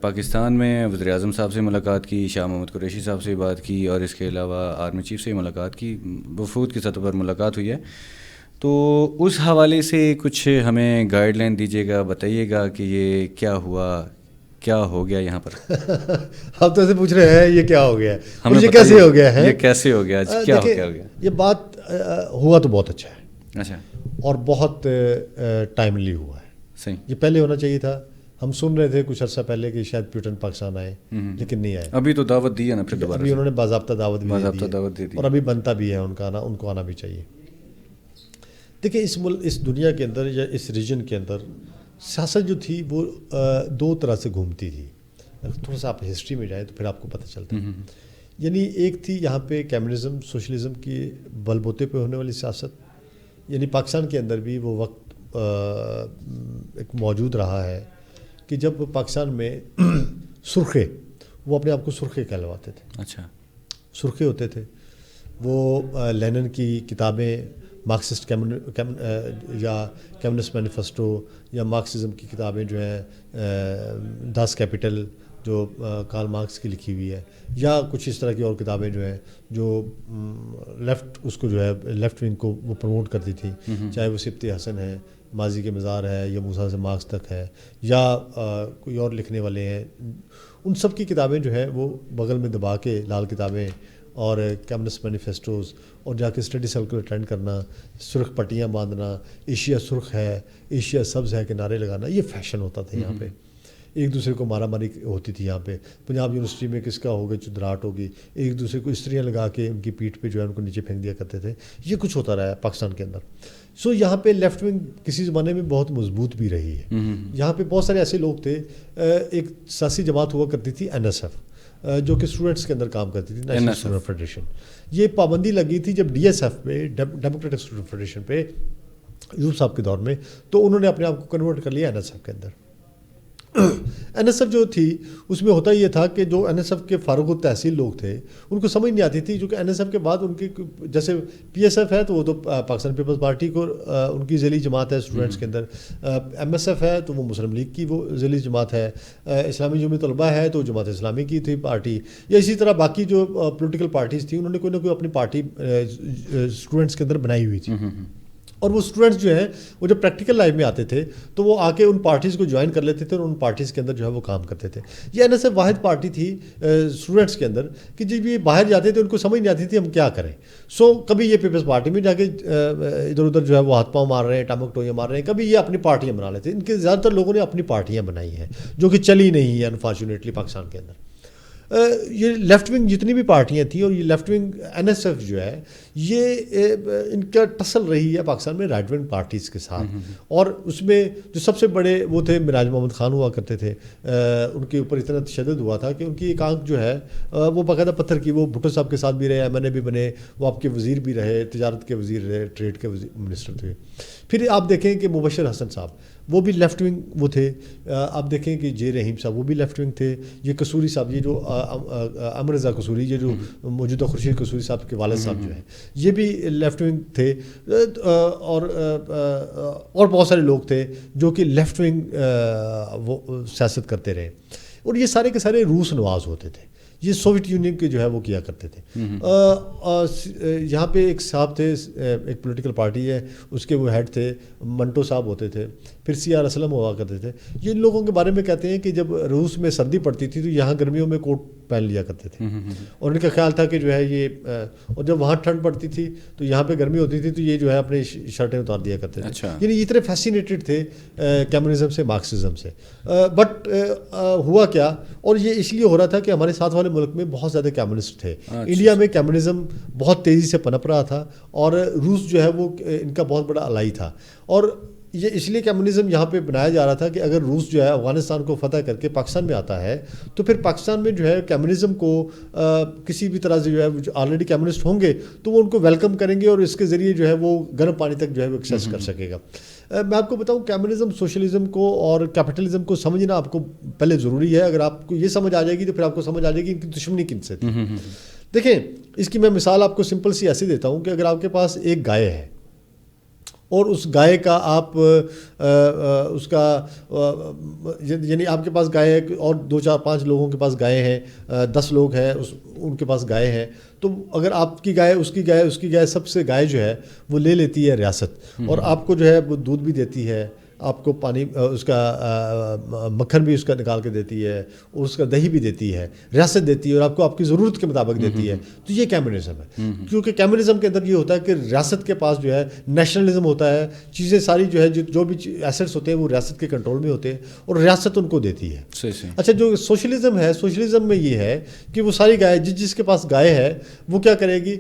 پاکستان میں وزیر اعظم صاحب سے ملاقات کی, شاہ محمود قریشی صاحب سے بات کی, اور اس کے علاوہ آرمی چیف سے ملاقات کی, وفود کی سطح پر ملاقات ہوئی ہے. تو اس حوالے سے کچھ ہمیں گائیڈ لائن دیجیے گا, بتائیے گا کہ یہ کیا ہوا, کیا ہو گیا یہاں پر. آپ تو ایسے پوچھ رہے ہیں یہ کیا ہو گیا ہے, یہ کیسے ہو گیا ہے, یہ کیسے ہو گیا, کیا ہو گیا. یہ بات ہوا تو بہت اچھا ہے, اچھا, اور بہت ٹائملی ہوا ہے. صحیح, یہ پہلے ہونا چاہیے تھا. ہم سن رہے تھے کچھ عرصہ پہلے کہ شاید پیوٹن پاکستان آئے, لیکن نہیں آئے. ابھی تو دعوت دی ہے نا, پھر دوبارہ ابھی انہوں نے باضابطہ دعوت دے دی, اور ابھی بنتا بھی ہے ان کو آنا بھی چاہیے. دیکھیں اس دنیا کے اندر یا اس ریجن کے اندر سیاست جو تھی وہ دو طرح سے گھومتی تھی. تھوڑا سا آپ ہسٹری میں جائیں تو پھر آپ کو پتہ چلتا ہے. یعنی ایک تھی یہاں پہ کمیونزم سوشلزم کی بل بوتے پہ ہونے والی سیاست, یعنی پاکستان کے اندر بھی وہ وقت ایک موجود رہا ہے کہ جب پاکستان میں سرخے, وہ اپنے آپ کو سرخے کہلواتے تھے. اچھا, سرخے ہوتے تھے وہ. لینن کی کتابیں, مارکسسٹ یا کمیونسٹ مینیفیسٹو, یا مارکسزم کی کتابیں جو ہیں داس کیپٹل جو کارل مارکس کی لکھی ہوئی ہے, یا کچھ اس طرح کی اور کتابیں جو ہیں جو لیفٹ اس کو جو ہے لیفٹ ونگ کو وہ پروموٹ کرتی تھی, چاہے وہ سبت حسن ہے, ماضی کے مزار ہے, یا موسیٰ سے مارکس تک ہے, یا کوئی اور لکھنے والے ہیں. ان سب کی کتابیں جو ہے وہ بغل میں دبا کے لال کتابیں اور کمیونسٹ مینیفیسٹوز, اور جا کے اسٹڈی سرکل اٹینڈ کرنا, سرخ پٹیاں باندھنا, ایشیا سرخ ہے, ایشیا سبز ہے کے نعرے لگانا, یہ فیشن ہوتا تھا یہاں پہ. ایک دوسرے کو مارا ماری ہوتی تھی یہاں پہ. پنجاب یونیورسٹی میں کس کا ہوگا چدراہٹ ہوگی, ایک دوسرے کو استریاں لگا کے ان کی پیٹھ پہ جو ہے ان کو نیچے پھینک دیا کرتے تھے. یہ کچھ ہوتا رہا ہے پاکستان کے اندر. سو یہاں پہ لیفٹ ونگ کسی زمانے میں بہت مضبوط بھی رہی ہے. یہاں پہ بہت سارے ایسے لوگ تھے. ایک سیاسی جماعت ہوا کرتی تھی NSF, جو کہ اسٹوڈنٹس کے اندر کام کرتی تھی, نیشنل اسٹوڈنٹ فیڈریشن. یہ پابندی لگی تھی جب DSF پہ, ڈیموکریٹک اسٹوڈنٹ فیڈریشن پہ, یوسف صاحب کے دور میں, تو انہوں نے اپنے آپ کو کنورٹ کر لیا NSF کے اندر. NSF جو تھی اس میں ہوتا یہ تھا کہ جو NSF کے فارغ التحصیل لوگ تھے ان کو سمجھ نہیں آتی تھی, جو کہ NSF کے بعد ان کی جیسے PSF ہے تو وہ تو پاکستان پیپلز پارٹی کو ان کی ذیلی جماعت ہے اسٹوڈنٹس کے اندر, MSF ہے تو وہ مسلم لیگ کی وہ ذیلی جماعت ہے, اسلامی جمعیت طلباء ہے تو جماعت اسلامی کی تھی پارٹی, یا اسی طرح باقی جو پولیٹیکل پارٹیز تھیں انہوں نے کوئی نہ کوئی اپنی پارٹی اسٹوڈنٹس کے اندر بنائی ہوئی تھی. اور وہ اسٹوڈنٹس جو ہیں وہ جب پریکٹیکل لائف میں آتے تھے تو وہ آ کے ان پارٹیز کو جوائن کر لیتے تھے, اور ان پارٹیز کے اندر جو ہے وہ کام کرتے تھے. یہ NSF واحد پارٹی تھی اسٹوڈنٹس کے اندر کہ جب یہ باہر جاتے تھے ان کو سمجھ نہیں آتی تھی ہم کیا کریں. سو کبھی یہ پیپلز پارٹی میں جا کے ادھر ادھر جو ہے وہ ہاتھ پاؤں مار رہے ہیں, ٹامک ٹوئیاں مار رہے ہیں, کبھی یہ اپنی پارٹیاں بنا لیتے. ان کے زیادہ تر لوگوں نے اپنی پارٹیاں بنائی ہیں جو کہ چلی نہیں ہیں انفارچونیٹلی پاکستان کے اندر. یہ لیفٹ ونگ جتنی بھی پارٹیاں تھیں اور یہ لیفٹ ونگ NSF جو ہے یہ ان کا ٹسل رہی ہے پاکستان میں رائٹ ونگ پارٹیز کے ساتھ، اور اس میں جو سب سے بڑے وہ تھے مراج محمد خان ہوا کرتے تھے، ان کے اوپر اتنا تشدد ہوا تھا کہ ان کی ایک آنکھ جو ہے وہ باقاعدہ پتھر کی، وہ بھٹو صاحب کے ساتھ بھی رہے، MNA بھی بنے، وہ آپ کے وزیر بھی رہے، تجارت کے وزیر رہے، ٹریڈ کے منسٹر تھے۔ پھر آپ دیکھیں کہ مبشر حسن صاحب وہ بھی لیفٹ ونگ وہ تھے، آپ دیکھیں کہ جے رحیم صاحب وہ بھی لیفٹ ونگ تھے، یہ قصوری صاحب یہ جو امر رضا قصوری یہ جو موجودہ خورشید قصوری صاحب کے والد صاحب جو ہیں یہ بھی لیفٹ ونگ تھے، اور بہت سارے لوگ تھے جو کہ لیفٹ ونگ وہ سیاست کرتے رہے، اور یہ سارے کے سارے روس نواز ہوتے تھے، یہ سوویت یونین کے جو ہے وہ کیا کرتے تھے۔ یہاں پہ ایک صاحب تھے، ایک پولیٹیکل پارٹی ہے اس کے وہ ہیڈ تھے، منٹو صاحب ہوتے تھے، پھر CR اسلم ہوا کرتے تھے۔ یہ ان لوگوں کے بارے میں کہتے ہیں کہ جب روس میں سردی پڑتی تھی تو یہاں گرمیوں میں کوٹ پہن لیا کرتے تھے، اور ان کا خیال تھا کہ جو ہے یہ، اور جب وہاں ٹھنڈ پڑتی تھی تو یہاں پہ گرمی ہوتی تھی تو یہ جو ہے اپنی شرٹیں اتار دیا کرتے تھے، یعنی اتنے فیسینیٹڈ تھے کمیونزم سے، مارکسزم سے۔ بٹ ہوا کیا، اور یہ اس لیے ہو رہا تھا کہ ہمارے ساتھ والے ملک میں بہت زیادہ کمیونسٹ تھے، انڈیا میں کمیونزم بہت تیزی سے پنپ رہا تھا، اور روس جو ہے وہ ان کا بہت بڑا الائی تھا، اور یہ اس لیے کمیونزم یہاں پہ بنایا جا رہا تھا کہ اگر روس جو ہے افغانستان کو فتح کر کے پاکستان میں آتا ہے تو پھر پاکستان میں جو ہے کمیونزم کو کسی بھی طرح سے جو ہے آلریڈی کمیونسٹ ہوں گے تو وہ ان کو ویلکم کریں گے، اور اس کے ذریعے جو ہے وہ گرم پانی تک جو ہے وہ ایکسیس کر سکے گا۔ میں آپ کو بتاؤں کمیونزم، سوشلزم کو اور کیپٹلزم کو سمجھنا آپ کو پہلے ضروری ہے۔ اگر آپ کو یہ سمجھ آ جائے گی تو پھر آپ کو سمجھ آ جائے گی ان کی دشمنی کن سے تھی۔ دیکھیں اس کی میں مثال آپ کو سمپل سی ایسے دیتا ہوں کہ اگر آپ کے پاس ایک گائے ہے اور اس گائے کا آپ اس کا یعنی آپ کے پاس گائے ہے اور 2 4 5 لوگوں کے پاس گائے ہیں، 10 لوگ ہیں ان کے پاس گائے ہیں، تو اگر آپ کی گائے اس کی گائے سب سے گائے جو ہے وہ لے لیتی ہے ریاست، اور آپ کو جو ہے وہ دودھ بھی دیتی ہے، آپ کو پانی اس کا مکھن بھی اس کا نکال کے دیتی ہے، اور اس کا دہی بھی دیتی ہے، ریاست دیتی ہے، اور آپ کو آپ کی ضرورت کے مطابق دیتی ہے، تو یہ کمیونزم ہے۔ کیونکہ کمیونزم کے اندر یہ ہوتا ہے کہ ریاست کے پاس جو ہے نیشنلزم ہوتا ہے، چیزیں ساری جو ہے جو بھی ایسٹس ہوتے ہیں وہ ریاست کے کنٹرول میں ہوتے ہیں، اور ریاست ان کو دیتی ہے۔ اچھا جو سوشلزم ہے، سوشلزم میں یہ ہے کہ وہ ساری گائے جس کے پاس گائے ہے وہ کیا کرے گی،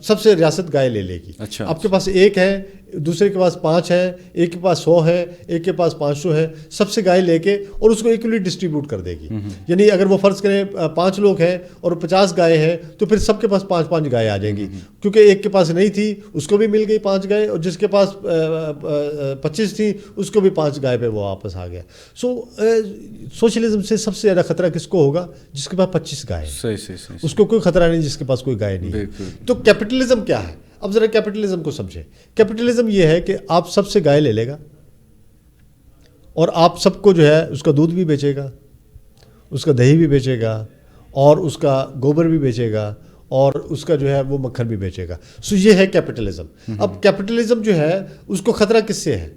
سب سے ریاست گائے لے لے گی۔ آپ کے پاس ایک ہے، دوسرے کے پاس 5 ہے، ایک کے پاس 100 ہے، ایک کے پاس 500 ہے، سب سے گائے لے کے اور اس کو ایکولی ڈسٹریبیوٹ کر دے گی۔ یعنی اگر وہ فرض کریں 5 لوگ ہیں اور 50 گائے ہیں تو پھر سب کے پاس 5 گائے آ جائیں گی، کیونکہ ایک کے پاس نہیں تھی اس کو بھی مل گئی 5 گائے، اور جس کے پاس 25 تھی اس کو بھی 5 گائے پہ وہ واپس آ گیا۔ سوشلزم سے سب سے زیادہ خطرہ کس کو ہوگا؟ جس کے پاس 25 گائے، اس کو کوئی خطرہ نہیں جس کے پاس کوئی گائے نہیں ہے۔ تو کیپٹلزم کیا ہے؟ اب ذرا کیپٹلزم کو سمجھیں۔ کیپٹلزم یہ ہے کہ آپ سب سے گائے لے لے گا، اور آپ سب کو جو ہے اس کا دودھ بھی بیچے گا، اس کا دہی بھی بیچے گا، اور اس کا گوبر بھی بیچے گا، اور اس کا جو ہے وہ مکھن بھی بیچے گا۔ سو یہ ہے کیپٹلزم۔ اب کیپٹلزم جو ہے اس کو خطرہ کس سے ہے؟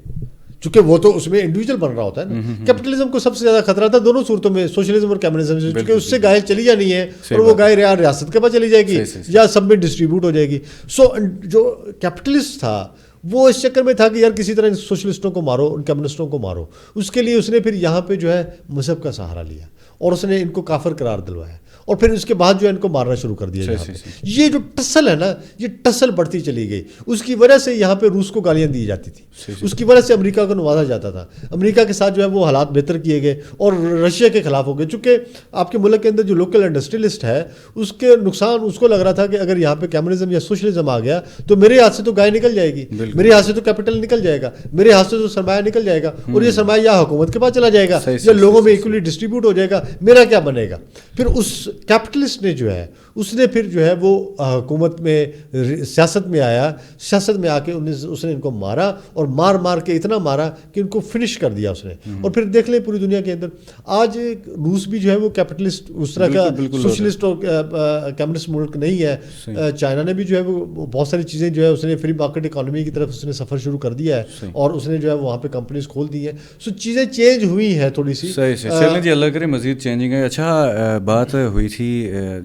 چونکہ وہ تو اس میں انڈیویجول بن رہا ہوتا ہے نا۔ کیپٹلزم کو سب سے زیادہ خطرہ تھا دونوں صورتوں میں، سوشلزم اور کمیونزم سے، چونکہ اس سے گائے چلی جانی ہے اور وہ گائے ریاست کے پاس چلی جائے گی یا سب میں ڈسٹریبیوٹ ہو جائے گی۔ سو جو کیپٹلسٹ تھا وہ اس چکر میں تھا کہ یار کسی طرح ان سوشلسٹوں کو مارو، ان کمیونسٹوں کو مارو۔ اس کے لیے اس نے پھر یہاں پہ جو ہے مذہب کا سہارا لیا، اور اس نے ان کو کافر قرار دلوایا، اور پھر اس کے بعد جو ہے ان کو مارنا شروع کر دیا۔ یہاں پہ یہ جو ٹسل ہے نا، یہ ٹسل بڑھتی چلی گئی، اس کی وجہ سے یہاں پہ روس کو گالیاں دی جاتی تھی، اس کی وجہ سے امریکہ کو نوازا جاتا تھا، امریکہ کے ساتھ جو ہے وہ حالات بہتر کیے گئے اور رشیا کے خلاف ہو گئے۔ چونکہ آپ کے ملک کے اندر جو لوکل انڈسٹریلسٹ ہے اس کے نقصان اس کو لگ رہا تھا کہ اگر یہاں پہ کمیونزم یا سوشلزم آ گیا تو میرے ہاتھ سے تو گائے نکل جائے گی، میرے ہاتھ سے تو کیپٹل نکل جائے گا، میرے ہاتھ سے تو سرمایہ نکل جائے گا، اور یہ سرمایہ یا حکومت کے پاس چلا جائے گا یا لوگوں میں ایکولی ڈسٹریبیوٹ ہو جائے گا، میرا کیا بنے گا؟ پھر اس کیپٹلسٹ نے جو ہے اس نے پھر جو ہے وہ حکومت میں سیاست میں آیا، سیاست میں آ کے اس نے ان کو مارا، اور مار کے اتنا مارا کہ ان کو فنش کر دیا اس نے۔ اور پھر دیکھ لیں پوری دنیا کے اندر آج روس بھی جو ہے وہ کیپٹلسٹ اس طرح کا سوشلسٹ اور کمیونسٹ ملک نہیں ہے۔ چائنا نے بھی جو ہے وہ بہت ساری چیزیں جو ہے اس نے فری مارکیٹ اکانومی کی طرف اس نے سفر شروع کر دیا ہے، اور اس نے جو ہے وہاں پہ کمپنیز کھول دی ہیں۔ سو چیزیں چینج ہوئی ہیں تھوڑی سی۔ چلیں جی، اللہ کرے مزید چینجنگ ہے۔ اچھا بات ہوئی تھی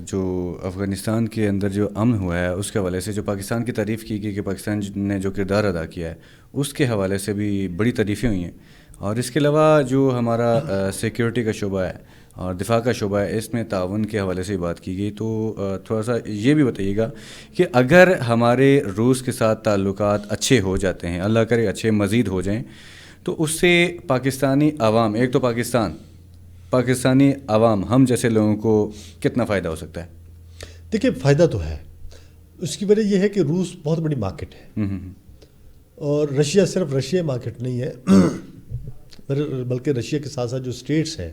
جو افغانستان کے اندر جو امن ہوا ہے اس کے حوالے سے، جو پاکستان کی تعریف کی گئی کہ پاکستان نے جو کردار ادا کیا ہے اس کے حوالے سے بھی بڑی تعریفیں ہوئی ہیں، اور اس کے علاوہ جو ہمارا سیکیورٹی کا شعبہ ہے اور دفاع کا شعبہ ہے، اس میں تعاون کے حوالے سے بات کی گئی، تو تھوڑا سا یہ بھی بتائیے گا کہ اگر ہمارے روس کے ساتھ تعلقات اچھے ہو جاتے ہیں، اللہ کرے اچھے مزید ہو جائیں، تو اس سے پاکستانی عوام، ایک تو پاکستانی عوام ہم جیسے لوگوں کو کتنا فائدہ ہو سکتا ہے؟ دیکھیے فائدہ تو ہے، اس کی وجہ یہ ہے کہ روس بہت بڑی مارکیٹ ہے، اور رشیا صرف رشیا مارکیٹ نہیں ہے بلکہ رشیا کے ساتھ ساتھ جو اسٹیٹس ہیں،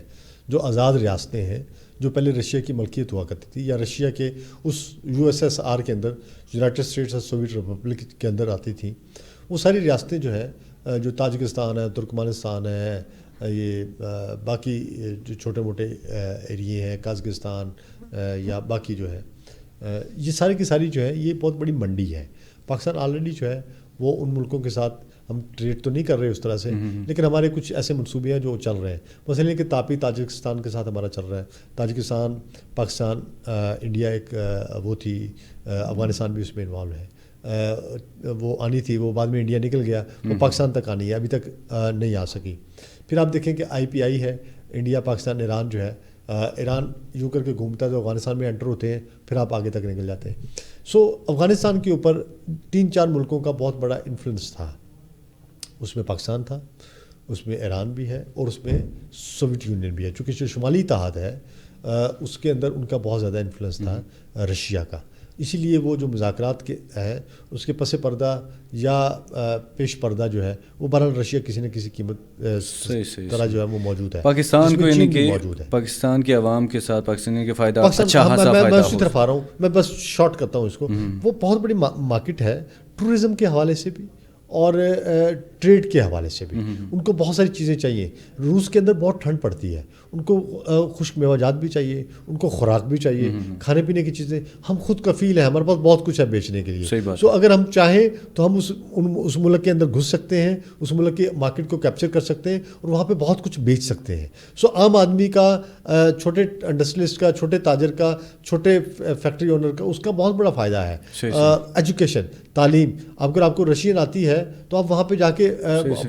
جو آزاد ریاستیں ہیں، جو پہلے رشیا کی ملکیت ہوا کرتی تھی یا رشیا کے اس USSR کے اندر، یونائٹڈ اسٹیٹس اور سوویت ریپبلک کے اندر آتی تھیں، وہ ساری ریاستیں جو ہیں، جو تاجکستان ہے، ترکمانستان ہے، یہ باقی جو چھوٹے موٹے ایریے ہیں، قازقستان یا باقی جو ہے، یہ ساری کی ساری جو ہے یہ بہت بڑی منڈی ہے۔ پاکستان آلریڈی جو ہے وہ ان ملکوں کے ساتھ ہم ٹریڈ تو نہیں کر رہے اس طرح سے، لیکن ہمارے کچھ ایسے منصوبے ہیں جو چل رہے ہیں، مثلا کہ تاجکستان کے ساتھ ہمارا چل رہا ہے، تاجکستان، پاکستان، انڈیا ایک وہ تھی، افغانستان بھی اس میں انوالو ہے، وہ آنی تھی، وہ بعد میں انڈیا نکل گیا، وہ پاکستان تک آنی ہے، ابھی تک نہیں آ سکی۔ پھر آپ دیکھیں کہ IPI ہے، انڈیا، پاکستان، ایران جو ہے، ایران یوں کر کے گھومتا ہے تو افغانستان میں انٹر ہوتے ہیں، پھر آپ آگے تک نکل جاتے ہیں۔ سو افغانستان کے اوپر 3-4 ملکوں کا بہت بڑا انفلوئنس تھا، اس میں پاکستان تھا، اس میں ایران بھی ہے، اور اس میں سوویت یونین بھی ہے، چونکہ جو شمالی اتحاد ہے اس کے اندر ان کا بہت زیادہ انفلوئنس تھا رشیا کا، اسی لیے وہ جو مذاکرات کے ہیں اس کے پس پردہ یا پیش پردہ جو ہے وہ بہرحال رشیا کسی نہ کسی قیمت طرح جو ہے وہ موجود ہے، پاکستان کو، یعنی کہ پاکستان کے عوام کے ساتھ پاکستانی کے فائدہ اچھا خاصا فائدہ، میں اسی طرف آ رہا ہوں، میں بس شارٹ کرتا ہوں اس کو، وہ بہت بڑی مارکیٹ ہے ٹورزم کے حوالے سے بھی اور ٹریڈ کے حوالے سے بھی، ان کو بہت ساری چیزیں چاہیے۔ روس کے اندر بہت ٹھنڈ پڑتی ہے، ان کو خشک میوہ جات بھی چاہیے، ان کو خوراک بھی چاہیے، کھانے پینے کی چیزیں، ہم خود کفیل ہیں، ہمارے پاس بہت کچھ ہے بیچنے کے لیے، سو اگر ہم چاہیں تو ہم اس ملک کے اندر گھس سکتے ہیں، اس ملک کی مارکیٹ کو کیپچر کر سکتے ہیں اور وہاں پہ بہت کچھ بیچ سکتے ہیں۔ سو عام آدمی کا، چھوٹے انڈسٹریلسٹ کا، چھوٹے تاجر کا، چھوٹے فیکٹری اونر کا، اس کا بہت بڑا فائدہ ہے۔ ایجوکیشن، تعلیم، اگر آپ کو رشین آتی ہے تو آپ وہاں پہ جا کے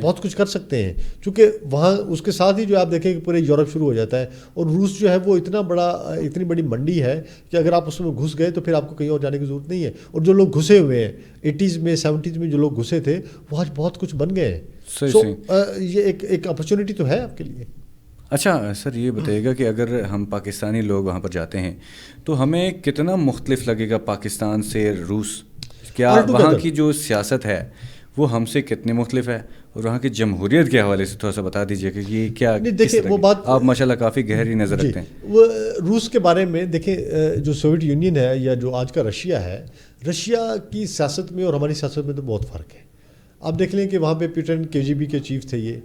بہت کچھ کر سکتے ہیں، چونکہ وہاں اس کے ساتھ ہی جو آپ دیکھیں کہ پورے یورپ شروع ہو جاتا ہے، اور روس جو ہے وہ اتنی بڑی منڈی ہے کہ اگر آپ اس میں گھس گئے تو پھر آپ کو کہیں اور جانے کی ضرورت نہیں ہے، اور جو لوگ گھسے ہوئے ہیں 80s میں 70s میں جو لوگ گھسے تھے وہ آج بہت کچھ بن گئے ہیں۔ سو یہ ایک اپرچونٹی تو ہے آپ کے لیے۔ اچھا سر، یہ بتائیے گا کہ اگر ہم پاکستانی لوگ وہاں پر جاتے ہیں تو ہمیں کتنا مختلف لگے گا پاکستان سے روس؟ کیا وہاں کی جو سیاست ہے وہ ہم سے کتنی مختلف ہے، اور وہاں کی جمہوریت کے حوالے سے تھوڑا سا بتا دیجیے کہ یہ کیا، دیکھیں وہ بات آپ ماشاءاللہ کافی گہری نظر رکھتے ہیں۔ وہ روس کے بارے میں دیکھیں، جو سوویت یونین ہے یا جو آج کا رشیا ہے، رشیا کی سیاست میں اور ہماری سیاست میں تو بہت فرق ہے۔ آپ دیکھ لیں کہ وہاں پہ پیوٹن KGB کے چیف تھے یہ،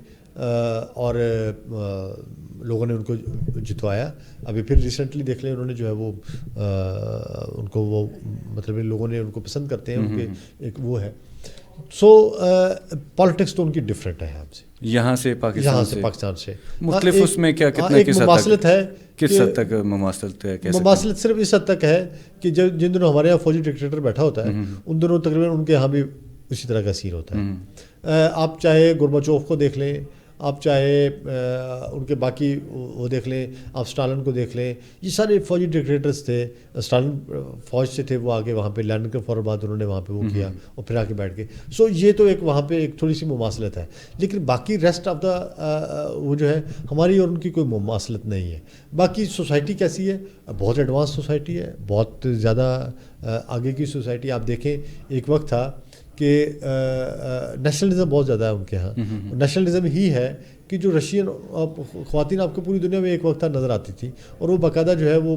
اور لوگوں نے ان کو جتوایا، ابھی پھر ریسنٹلی دیکھ لیں انہوں نے جو ہے وہ ان کو وہ مطلب لوگوں نے ان کو پسند کرتے ہیں، ان کے ایک وہ ہے۔ سو پالیٹکس تو ان کی ڈفرینٹ ہے ہم سے، یہاں سے پاکستان سے مختلف۔ اس میں کیا کتنا ایک مماثلت ہے، کس حد تک مماثلت ہے؟ مماثلت صرف اس حد تک ہے کہ جن دنوں ہمارے یہاں فوجی ڈکٹیٹر بیٹھا ہوتا ہے ان دنوں تقریباً ان کے یہاں بھی اسی طرح کا سین ہوتا ہے۔ آپ چاہے گورباچوف کو دیکھ لیں، آپ چاہے ان کے باقی وہ دیکھ لیں، آپ اسٹالن کو دیکھ لیں، یہ سارے فوجی ڈکٹیٹرز تھے۔ اسٹالن فوج سے تھے، وہ آگے وہاں پہ لینڈ کے فوراً بعد انہوں نے وہاں پہ وہ کیا اور پھر آ کے بیٹھ گئے۔ سو یہ تو ایک وہاں پہ ایک تھوڑی سی مماثلت ہے، لیکن باقی ریسٹ آف دا وہ جو ہے ہماری اور ان کی کوئی مماثلت نہیں ہے۔ باقی سوسائٹی کیسی ہے؟ بہت ایڈوانس سوسائٹی ہے، بہت زیادہ آگے کی سوسائٹی۔ آپ دیکھیں ایک وقت تھا کہ نیشنلزم بہت زیادہ ہے ان کے ہاں، نیشنلزم ہی ہے کہ جو رشین خواتین آپ کو پوری دنیا میں ایک وقت نظر آتی تھی، اور وہ باقاعدہ جو ہے وہ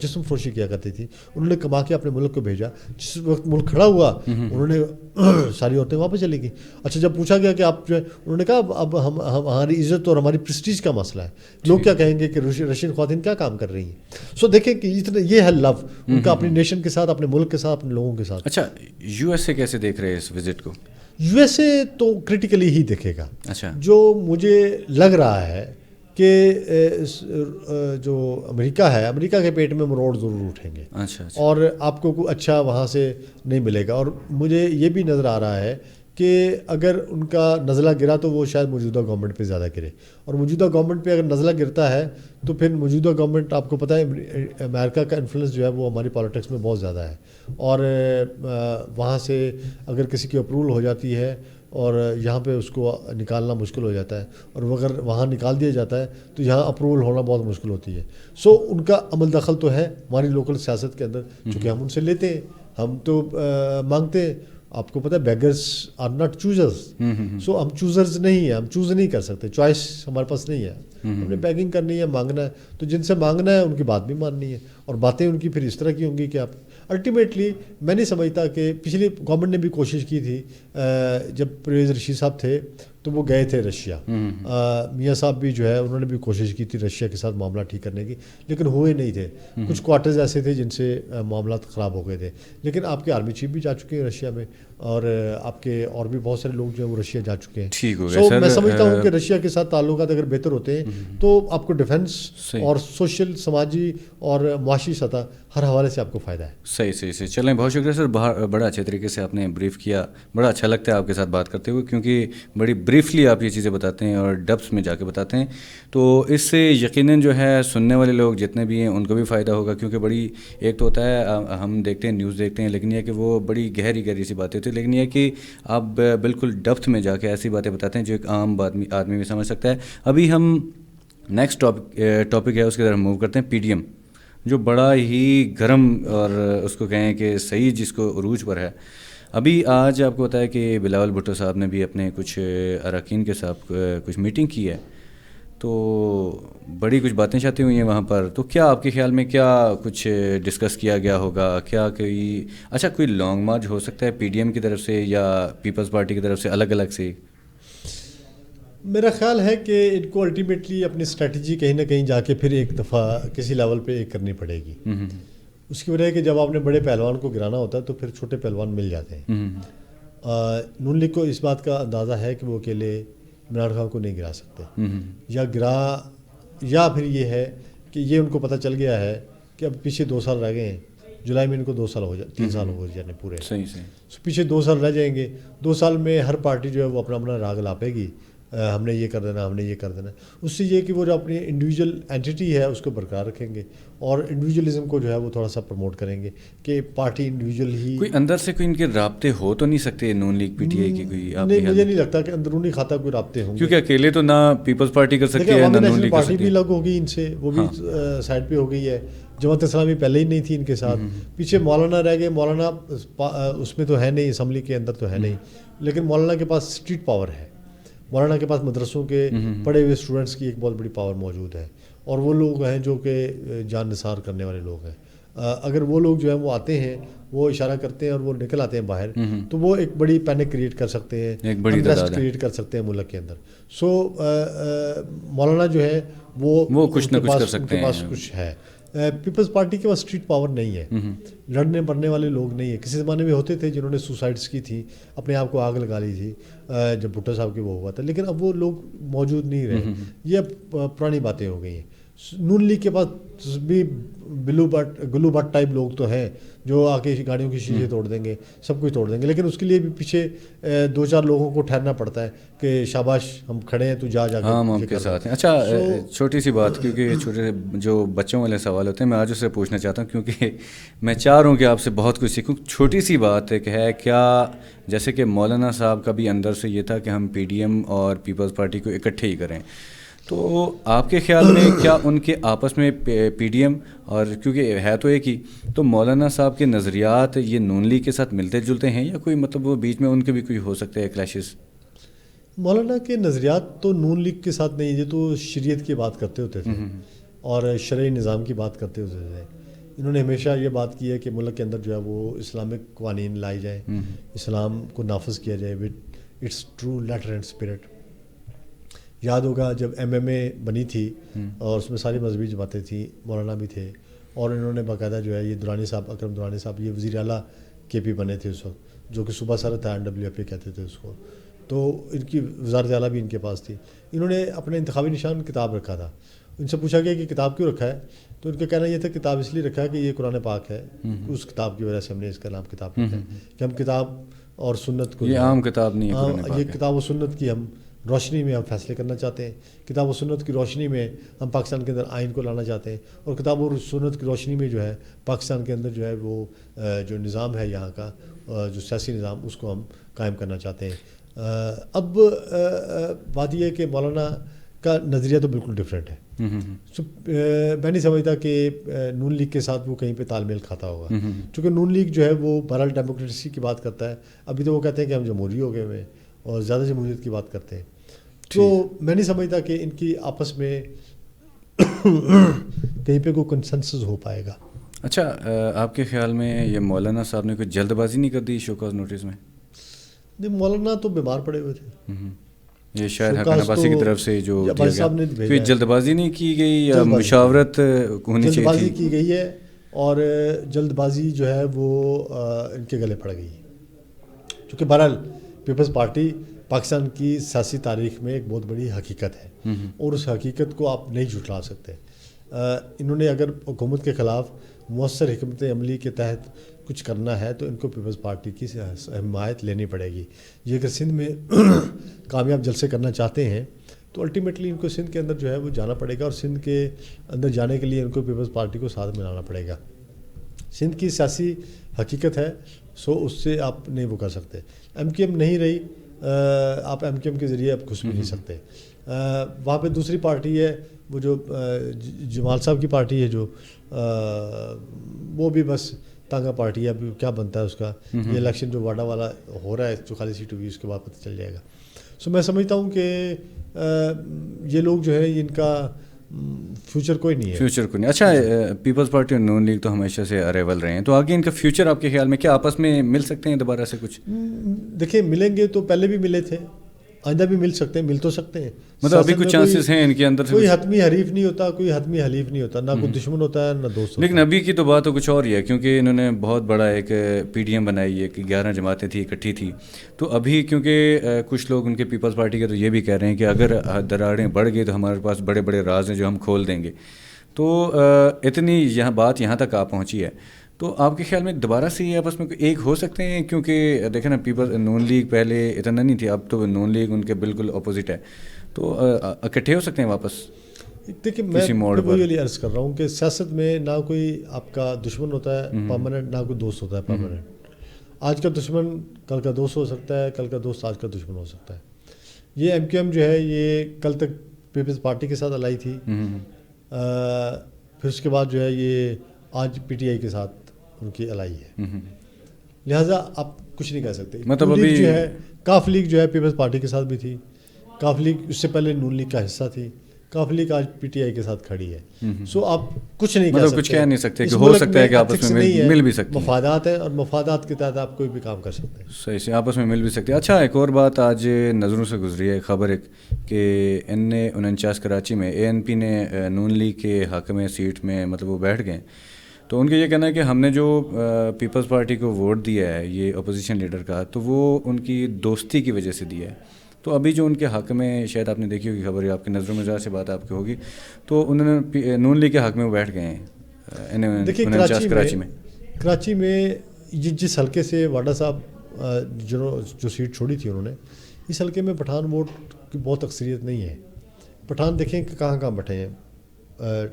جسم فروشی کیا کرتی تھی۔ انہوں نے کما کے اپنے ملک کو بھیجا، جس وقت ملک کھڑا ہوا انہوں نے ساری عورتیں واپس چلی گئیں۔ اچھا جب پوچھا گیا کہ آپ جو ہے، انہوں نے کہا اب ہماری عزت اور ہماری پریسٹیج کا مسئلہ ہے، لوگ کیا کہیں گے کہ رشین خواتین کیا کام کر رہی ہیں۔ سو دیکھیں کہ اتنا یہ ہے لو ان کا اپنی نیشن کے ساتھ، اپنے ملک کے ساتھ، اپنے لوگوں کے ساتھ۔ اچھا USA کیسے دیکھ رہے ہیں اس وزٹ کو؟ USA تو کرٹیکلی ہی دیکھے گا۔ اچھا، جو مجھے لگ رہا ہے کہ جو امریکہ ہے، امریکہ کے پیٹ میں مروڑ ضرور اٹھیں گے، اور آپ کو کوئی اچھا وہاں سے نہیں ملے گا۔ اور مجھے یہ بھی نظر آ رہا ہے کہ اگر ان کا نزلہ گرا تو وہ شاید موجودہ گورنمنٹ پہ زیادہ گرے، اور موجودہ گورنمنٹ پہ اگر نزلہ گرتا ہے تو پھر موجودہ گورنمنٹ، آپ کو پتہ ہے امریکہ کا انفلوئنس جو ہے وہ ہماری پالیٹکس میں بہت زیادہ ہے، اور وہاں سے اگر کسی کی اپروول ہو جاتی ہے اور یہاں پہ اس کو نکالنا مشکل ہو جاتا ہے، اور وہ اگر وہاں نکال دیا جاتا ہے تو یہاں اپروول ہونا بہت مشکل ہوتی ہے. سو ان کا عمل دخل تو ہے ہماری لوکل سیاست کے اندر، چونکہ ہم ان سے لیتے ہیں، ہم تو مانگتے ہیں. آپ کو پتہ ہے بیگرس آر ناٹ چوزرز، سو ہم چوزرز نہیں ہیں، ہم چوز نہیں کر سکتے، چوائس ہمارے پاس نہیں ہے. ہم نے بیگنگ کرنی ہے، مانگنا ہے، تو جن سے مانگنا ہے ان کی بات بھی ماننی ہے، اور باتیں ان کی پھر اس طرح کی ہوں گی کہ آپ الٹیمیٹلی. میں نہیں سمجھتا کہ پچھلی گورنمنٹ نے بھی کوشش کی تھی، جب پرویز رشید صاحب تھے تو وہ گئے تھے رشیا، میاں صاحب بھی جو ہے انہوں نے بھی کوشش کی تھی رشیا کے ساتھ معاملہ ٹھیک کرنے کی، لیکن ہوئے نہیں تھے. کچھ کوارٹرز ایسے تھے جن سے معاملات خراب ہو گئے تھے. لیکن آپ کے آرمی چیف بھی جا چکے ہیں رشیا میں، اور آپ کے اور بھی بہت سارے لوگ جو ہیں وہ رشیا جا چکے ہیں. ٹھیک ہو گیا. سو میں سمجھتا ہوں کہ رشیا کے ساتھ تعلقات اگر بہتر ہوتے ہیں تو آپ کو ڈیفنس اور سوشل، سماجی اور معاشی سطح ہر حوالے سے آپ کو فائدہ ہے. صحیح. چلیں، بہت شکریہ سر، بڑا اچھے طریقے سے آپ نے بریف کیا. بڑا اچھا لگتا ہے آپ کے ساتھ بات کرتے ہوئے، کیونکہ بڑی بریفلی آپ یہ چیزیں بتاتے ہیں اور ڈپس میں جا کے بتاتے ہیں. تو اس سے یقیناً جو ہے سننے والے لوگ جتنے بھی ہیں ان کو بھی فائدہ ہوگا، کیونکہ بڑی ایک تو ہوتا ہے ہم دیکھتے ہیں، نیوز دیکھتے ہیں، لیکن یہ کہ وہ بڑی گہری سی باتیں ہوتی ہیں، لیکن یہ کہ آپ بالکل ڈپتھ میں جا کے ایسی باتیں بتاتے ہیں جو ایک عام آدمی بھی سمجھ سکتا ہے. ابھی ہم نیکسٹ ٹاپک ہے اس کی طرف موو کرتے ہیں. پی ڈی ایم جو بڑا ہی گرم اور اس کو کہیں کہ صحیح جس کو عروج پر ہے. ابھی آج آپ کو پتہ ہے کہ بلاول بھٹو صاحب نے بھی اپنے کچھ اراکین کے ساتھ کچھ میٹنگ کی ہے، تو بڑی کچھ باتیں شاتیں ہوئی ہیں وہاں پر. تو کیا آپ کے خیال میں کیا کچھ ڈسکس کیا گیا ہوگا؟ کیا کوئی لانگ مارچ ہو سکتا ہے پی ڈی ایم کی طرف سے یا پیپلز پارٹی کی طرف سے الگ الگ سے؟ میرا خیال ہے کہ ان کو الٹیمیٹلی اپنی اسٹریٹجی کہیں نہ کہیں جا کے پھر ایک دفعہ کسی لیول پہ ایک کرنی پڑے گی. اس کی وجہ ہے کہ جب آپ نے بڑے پہلوان کو گرانا ہوتا ہے تو پھر چھوٹے پہلوان مل جاتے ہیں. نون لیگ کو اس بات کا اندازہ ہے کہ وہ اکیلے عمران خان کو نہیں گرا سکتے، یا پھر یہ ہے کہ یہ ان کو پتہ چل گیا ہے کہ اب پیچھے 2 سال رہ گئے ہیں. جولائی میں ان کو 2 سال ہو جائے، 3 سال ہو جانے پورے. صحیح. پیچھے 2 سال رہ جائیں گے. 2 سال میں ہر پارٹی جو ہے وہ اپنا راگ لاپے گی، ہم نے یہ کر دینا، ہم نے یہ کر دینا. اس سے یہ کہ وہ جو اپنی انڈیویجول اینٹیٹی ہے اس کو برقرار رکھیں گے، اور انڈیویجولزم کو جو ہے وہ تھوڑا سا پروموٹ کریں گے کہ پارٹی انڈیویجول ہی. کوئی اندر سے کوئی ان کے رابطے ہو تو نہیں سکتے نون لیگ پی ٹی آئی کی؟ کوئی نہیں، مجھے نہیں لگتا کہ اندرونی خاطہ کوئی رابطے ہوں گے، کیونکہ اکیلے تو نہ پیپلز پارٹی کر سکتی ہے نہ نون لیگ کر پارٹی سکتی بھی ہے. الگ ہو گئی ان سے، وہ بھی سائڈ پہ ہو گئی ہے. جماعت اسلامی پہلے ہی نہیں تھی ان کے ساتھ. پیچھے مولانا رہ گئے. مولانا اس میں تو ہے نہیں، اسمبلی کے اندر تو ہے نہیں، لیکن مولانا کے پاس اسٹریٹ پاور ہے. مولانا کے پاس مدرسوں کے پڑھے ہوئے اسٹوڈنٹس کی ایک بہت بڑی پاور موجود ہے، اور وہ لوگ ہیں جو کہ جان نثار کرنے والے لوگ ہیں. اگر وہ لوگ جو ہیں وہ آتے ہیں، وہ اشارہ کرتے ہیں اور وہ نکل آتے ہیں باہر، تو وہ ایک بڑی پینک کریٹ کر سکتے ہیں، انریسٹ کریٹ کر سکتے ہیں ملک کے اندر. سو مولانا جو ہے وہ کچھ نہ کچھ کر سکتے ہیں، ان کے پاس کچھ ہے. پیپلز پارٹی کے پاس اسٹریٹ پاور نہیں ہے، لڑنے پڑنے والے لوگ نہیں ہیں. کسی زمانے میں ہوتے تھے جنہوں نے سوسائڈس کی تھی، اپنے آپ کو آگ لگا لی تھی جب بھٹو صاحب کی وہ ہوا تھا، لیکن اب وہ لوگ موجود نہیں رہے. یہ اب پرانی باتیں ہو گئی ہیں. نون لیگ کے پاس بھی گلو بٹ ٹائپ لوگ تو ہیں جو آ کے گاڑیوں کی شیشے توڑ دیں گے، سب کچھ توڑ دیں گے، لیکن اس کے لیے بھی پیچھے 2-4 لوگوں کو ٹھہرنا پڑتا ہے کہ شاباش ہم کھڑے ہیں، تو جا کے ہم کے ساتھ ہیں. اچھا، چھوٹی سی بات، کیونکہ چھوٹے جو بچوں والے سوال ہوتے ہیں میں آج اس سے پوچھنا چاہتا ہوں، کیونکہ میں چاہ رہا ہوں کہ آپ سے بہت کچھ سیکھوں. چھوٹی سی بات ایک ہے، کیا جیسے کہ مولانا صاحب کا بھی اندر سے یہ تھا کہ ہم پی ڈی ایم اور پیپلز پارٹی کو اکٹھے ہی کریں، تو آپ کے خیال میں کیا ان کے آپس میں پی ڈی ایم اور کیونکہ ہے تو ایک ہی، تو مولانا صاحب کے نظریات یہ نون لیگ کے ساتھ ملتے جلتے ہیں، یا کوئی مطلب وہ بیچ میں ان کے بھی کوئی ہو سکتے ہیں کلیشز؟ مولانا کے نظریات تو نون لیگ کے ساتھ نہیں، یہ تو شریعت کی بات کرتے ہوتے تھے اور شرعی نظام کی بات کرتے ہوتے تھے. انہوں نے ہمیشہ یہ بات کی ہے کہ ملک کے اندر جو ہے وہ اسلامک قوانین لائے جائیں، اسلام کو نافذ کیا جائے with its true letter and spirit. یاد ہوگا جب ایم اے بنی تھی اور اس میں ساری مذہبی جماعتیں تھیں، مولانا بھی تھے، اور انہوں نے باقاعدہ جو ہے یہ درانی صاحب، اکرم درانی صاحب، یہ وزیر اعلیٰ کے پی بنے تھے اس وقت، جو کہ صوبہ سرحد تھا، NWFA کہتے تھے اس کو. تو ان کی وزارت اعلیٰ بھی ان کے پاس تھی. انہوں نے اپنے انتخابی نشان کتاب رکھا تھا. ان سے پوچھا گیا کہ کتاب کیوں رکھا ہے، تو ان کا کہنا یہ تھا کتاب اس لیے رکھا ہے کہ یہ قرآن پاک ہے، اس کتاب کی وجہ سے ہم نے اس کا نام کتاب رکھا ہے کہ ہم کتاب اور سنت کو. یہ عام کتاب نہیں ہے قرآن ہاں، پاک یہ ہے. کتاب و سنت کی ہم روشنی میں ہم فیصلے کرنا چاہتے ہیں. کتاب و سنت کی روشنی میں ہم پاکستان کے اندر آئین کو لانا چاہتے ہیں، اور کتاب و سنت کی روشنی میں جو ہے پاکستان کے اندر جو ہے وہ جو نظام ہے یہاں کا جو سیاسی نظام، اس کو ہم قائم کرنا چاہتے ہیں. اب بات یہ ہے کہ مولانا کا نظریہ تو بالکل ڈفرینٹ ہے. میں نہیں سمجھتا کہ نون لیگ کے ساتھ وہ کہیں پہ تال میل کھاتا ہوگا، چونکہ نون لیگ جو ہے وہ بہرحال ڈیموکریسی کی بات کرتا ہے. ابھی تو وہ کہتے ہیں کہ ہم جمہوری ہو گئے ہوئے اور زیادہ جمہوریت کی بات کرتے ہیں. تو میں نہیں سمجھتا کہ ان کی آپس میں کہیں پہ کوئی کنسنسس ہو پائے گا. اچھا، آپ کے خیال میں یہ مولانا صاحب نے کوئی جلد بازی نہیں کر دی شو کاز نوٹس میں؟ نہیں، مولانا تو بیمار پڑے ہوئے تھے. یہ شاید حقان عباسی کی طرف سے جو دیا گیا، کوئی جلد بازی نہیں کی گئی یا مشاورت ہونی چاہیے تھی؟ جلد بازی کی گئی ہے، اور جلد بازی جو ہے وہ ان کے گلے پڑ گئی ہے. چونکہ بہرحال پیپلز پارٹی پاکستان کی سیاسی تاریخ میں ایک بہت بڑی حقیقت ہے، اور اس حقیقت کو آپ نہیں جھٹلا سکتے. انہوں نے اگر حکومت کے خلاف مؤثر حکمت عملی کے تحت کچھ کرنا ہے تو ان کو پیپلز پارٹی کی حمایت لینی پڑے گی. یہ اگر سندھ میں کامیاب جلسے کرنا چاہتے ہیں تو الٹیمیٹلی ان کو سندھ کے اندر جو ہے وہ جانا پڑے گا، اور سندھ کے اندر جانے کے لیے ان کو پیپلز پارٹی کو ساتھ ملانا پڑے گا. سندھ کی سیاسی حقیقت ہے، سو اس سے آپ نہیں وہ کر سکتے. ایم کیو ایم نہیں رہی، آپ ایم کیو ایم کے ذریعے آپ گھس بھی نہیں سکتے. وہاں پہ دوسری پارٹی ہے وہ جو جمال صاحب کی پارٹی ہے، جو وہ بھی بس تانگا پارٹی ہے. ابھی کیا بنتا ہے اس کا، یہ الیکشن جو واڈا والا ہو رہا ہے جو خالی سیٹ ہوگی اس کے بعد پتہ چل جائے گا. سو میں سمجھتا ہوں کہ یہ لوگ جو ہے ان کا فیوچر کوئی نہیں ہے. فیوچر کوئی نہیں. اچھا، پیپلز پارٹی اور نون لیگ تو ہمیشہ سے ارائیول رہے ہیں، تو آگے ان کا فیوچر آپ کے خیال میں کیا آپس میں مل سکتے ہیں دوبارہ سے کچھ؟ دیکھیں، ملیں گے تو پہلے بھی ملے تھے، آئندہ بھی مل سکتے ہیں، مل تو سکتے ہیں. مطلب ابھی کچھ چانسز ہیں ان کے اندر سے؟ کوئی حتمی حریف نہیں ہوتا، کوئی حتمی حلیف نہیں ہوتا، نہ کوئی دشمن ہوتا ہے نہ دوست ہوتا ہے. لیکن ابھی کی تو بات تو کچھ اور ہی ہے، کیونکہ انہوں نے بہت بڑا ایک پی ڈی ایم بنائی ہے کہ 11 جماعتیں تھیں، اکٹھی تھی. تو ابھی کیونکہ کچھ لوگ ان کے پیپلز پارٹی کے تو یہ بھی کہہ رہے ہیں کہ اگر دراڑیں بڑھ گئی تو ہمارے پاس بڑے بڑے راز ہیں جو ہم کھول دیں گے. تو اتنی بات یہاں تک آ پہنچی ہے. تو آپ کے خیال میں دوبارہ سے یہ آپس میں ایک ہو سکتے ہیں؟ کیونکہ دیکھیں نا، نون لیگ پہلے اتنا نہیں تھی، اب تو نون لیگ ان کے بالکل اپوزٹ ہے. تو اکٹھے ہو سکتے ہیں واپس؟ دیکھیں، میں وہی عرض کر رہا ہوں کہ سیاست میں نہ کوئی آپ کا دشمن ہوتا ہے پرماننٹ، نہ کوئی دوست ہوتا ہے پرماننٹ. آج کا دشمن کل کا دوست ہو سکتا ہے، کل کا دوست آج کا دشمن ہو سکتا ہے. یہ ایم کیو ایم جو ہے یہ کل تک پیپلز پارٹی کے ساتھ الائی تھی، پھر اس کے بعد جو ہے یہ آج پی ٹی آئی کے ساتھ ان کی الائی ہے. لہٰذا آپ کچھ نہیں کہہ سکتے. مطلب لیگ جو ہے، کاف لیگ جو ہے پیپلز پارٹی کے ساتھ بھی تھی. کاف لیگ اس سے پہلے نون لیگ کا حصہ تھی. کاف لیگ آج پی ٹی آئی کے ساتھ کھڑی ہے. سو آپ کچھ نہیں کہہ سکتے، کچھ کہہ نہیں سکتے کہ ہو سکتا ہے کہ آپس میں مل بھی سکتے ہیں. مفادات ہیں، اور مفادات کے تحت آپ کوئی بھی کام کر سکتے ہیں. صحیح سے آپس میں مل بھی سکتے ہیں. اچھا، ایک اور بات آج نظروں سے گزری ہے خبر ایک کہ N49 کراچی میں اے این پی نے نون لیگ کے حق میں سیٹ میں مطلب وہ بیٹھ گئے. تو ان کا یہ کہنا ہے کہ ہم نے جو پیپلز پارٹی کو ووٹ دیا ہے یہ اپوزیشن لیڈر کا، تو وہ ان کی دوستی کی وجہ سے دیا ہے. تو ابھی جو ان کے حق میں، شاید آپ نے دیکھی ہوگی خبر، آپ کی نظروں میں ظاہر سے بات آپ کی ہوگی، تو انہوں نے نون لیگ کے حق میں وہ بیٹھ گئے ہیں. دیکھیے، کراچی میں جس حلقے سے واڈا صاحب جو سیٹ چھوڑی تھی انہوں نے، اس حلقے میں پٹھان ووٹ کی بہت اکثریت نہیں ہے. پٹھان دیکھیں کہ کہاں کہاں بیٹھے ہیں.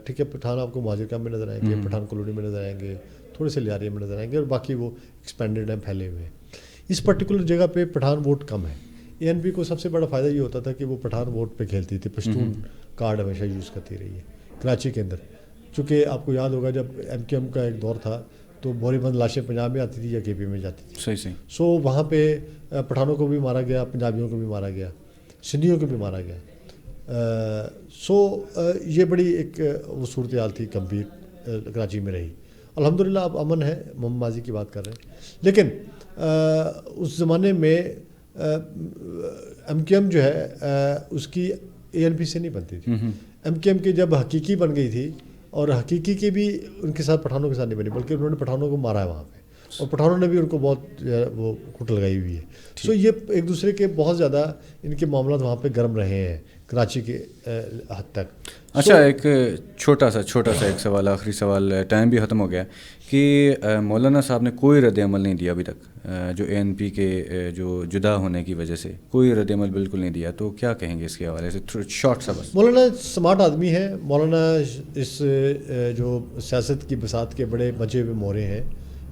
ٹھیک ہے، پٹھان آپ کو مہاجر کیمپ میں نظر آئیں گے، پٹھان کالونی میں نظر آئیں گے، تھوڑے سے لیاریے میں نظر آئیں گے، اور باقی وہ ایکسپینڈیڈ ہیں، پھیلے ہوئے ہیں. اس پرٹیکولر جگہ پہ پٹھان ووٹ کم ہے. اے این پی کو سب سے بڑا فائدہ یہ ہوتا تھا کہ وہ پٹھان ووٹ پہ کھیلتی تھی، پشتون کارڈ ہمیشہ یوز کرتی رہی ہے کراچی کے اندر. چونکہ آپ کو یاد ہوگا جب ایم کیو ایم کا ایک دور تھا تو بوری بند لاشیں پنجاب میں آتی تھی یا کے پی میں جاتی تھی. صحیح. سو وہاں پہ پٹھانوں کو بھی مارا گیا، پنجابیوں کو بھی مارا گیا، سندھیوں کو بھی مارا گیا. سو یہ بڑی ایک وہ صورتحال تھی گمبھیر کراچی میں رہی. الحمدللہ اب امن ہے، ماضی کی بات کر رہے ہیں. لیکن اس زمانے میں ایم کیو ایم جو ہے اس کی اے این پی سے نہیں بنتی تھی. ایم کیو ایم کی جب حقیقی بن گئی تھی، اور حقیقی کی بھی ان کے ساتھ پٹھانوں کے ساتھ نہیں بنی، بلکہ انہوں نے پٹھانوں کو مارا ہے وہاں پہ، اور پٹھانوں نے بھی ان کو بہت وہ کٹ لگائی ہوئی ہے. سو یہ ایک دوسرے کے بہت زیادہ ان کے معاملات وہاں پہ گرم رہے ہیں کراچی کے حد تک. اچھا ایک چھوٹا سا ایک سوال، آخری سوال، ٹائم بھی ختم ہو گیا، کہ مولانا صاحب نے کوئی رد عمل نہیں دیا ابھی تک جو اے این پی کے جو جدا ہونے کی وجہ سے کوئی رد عمل بالکل نہیں دیا، تو کیا کہیں گے اس کے حوالے سے شارٹ سا بس؟ مولانا سمارٹ آدمی ہے. مولانا اس جو سیاست کی بساط کے بڑے مچے ہوئے مورے ہیں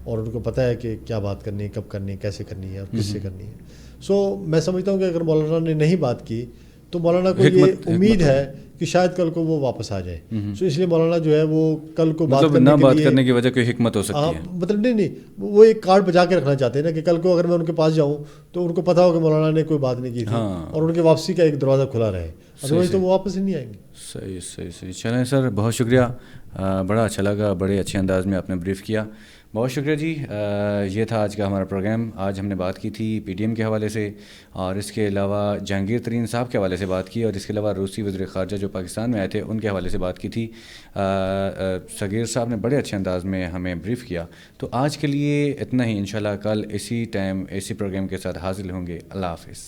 اور ان کو پتہ ہے کہ کیا بات کرنی ہے، کب کرنی ہے، کیسے کرنی ہے اور کس سے کرنی ہے. میں سمجھتا ہوں کہ اگر مولانا نے نہیں بات کی تو مولانا کو یہ امید ہے کہ شاید کل کو وہ واپس آ جائے. اس لیے مولانا جو ہے وہ کل کو بات کرنے کی وجہ کوئی حکمت ہو سکتی ہے، مطلب نہیں وہ ایک کارڈ بچا کے رکھنا چاہتے ہیں نا کہ کل کو اگر میں ان کے پاس جاؤں تو ان کو پتا ہو کہ مولانا نے کوئی بات نہیں کی تھی اور ان کے واپسی کا ایک دروازہ کھلا رہے، ادروائز تو وہ واپس ہی نہیں آئیں گے. صحیح. چلیں سر، بہت شکریہ، بڑا اچھا لگا، بڑے اچھے انداز میں آپ نے بریف کیا، بہت شکریہ جی. یہ تھا آج کا ہمارا پروگرام. آج ہم نے بات کی تھی پی ڈی ایم کے حوالے سے، اور اس کے علاوہ جہانگیر ترین صاحب کے حوالے سے بات کی، اور اس کے علاوہ روسی وزیر خارجہ جو پاکستان میں آئے تھے ان کے حوالے سے بات کی تھی. صغیر صاحب نے بڑے اچھے انداز میں ہمیں بریف کیا. تو آج کے لیے اتنا ہی، انشاءاللہ کل اسی ٹائم اسی پروگرام کے ساتھ حاضر ہوں گے. اللہ حافظ.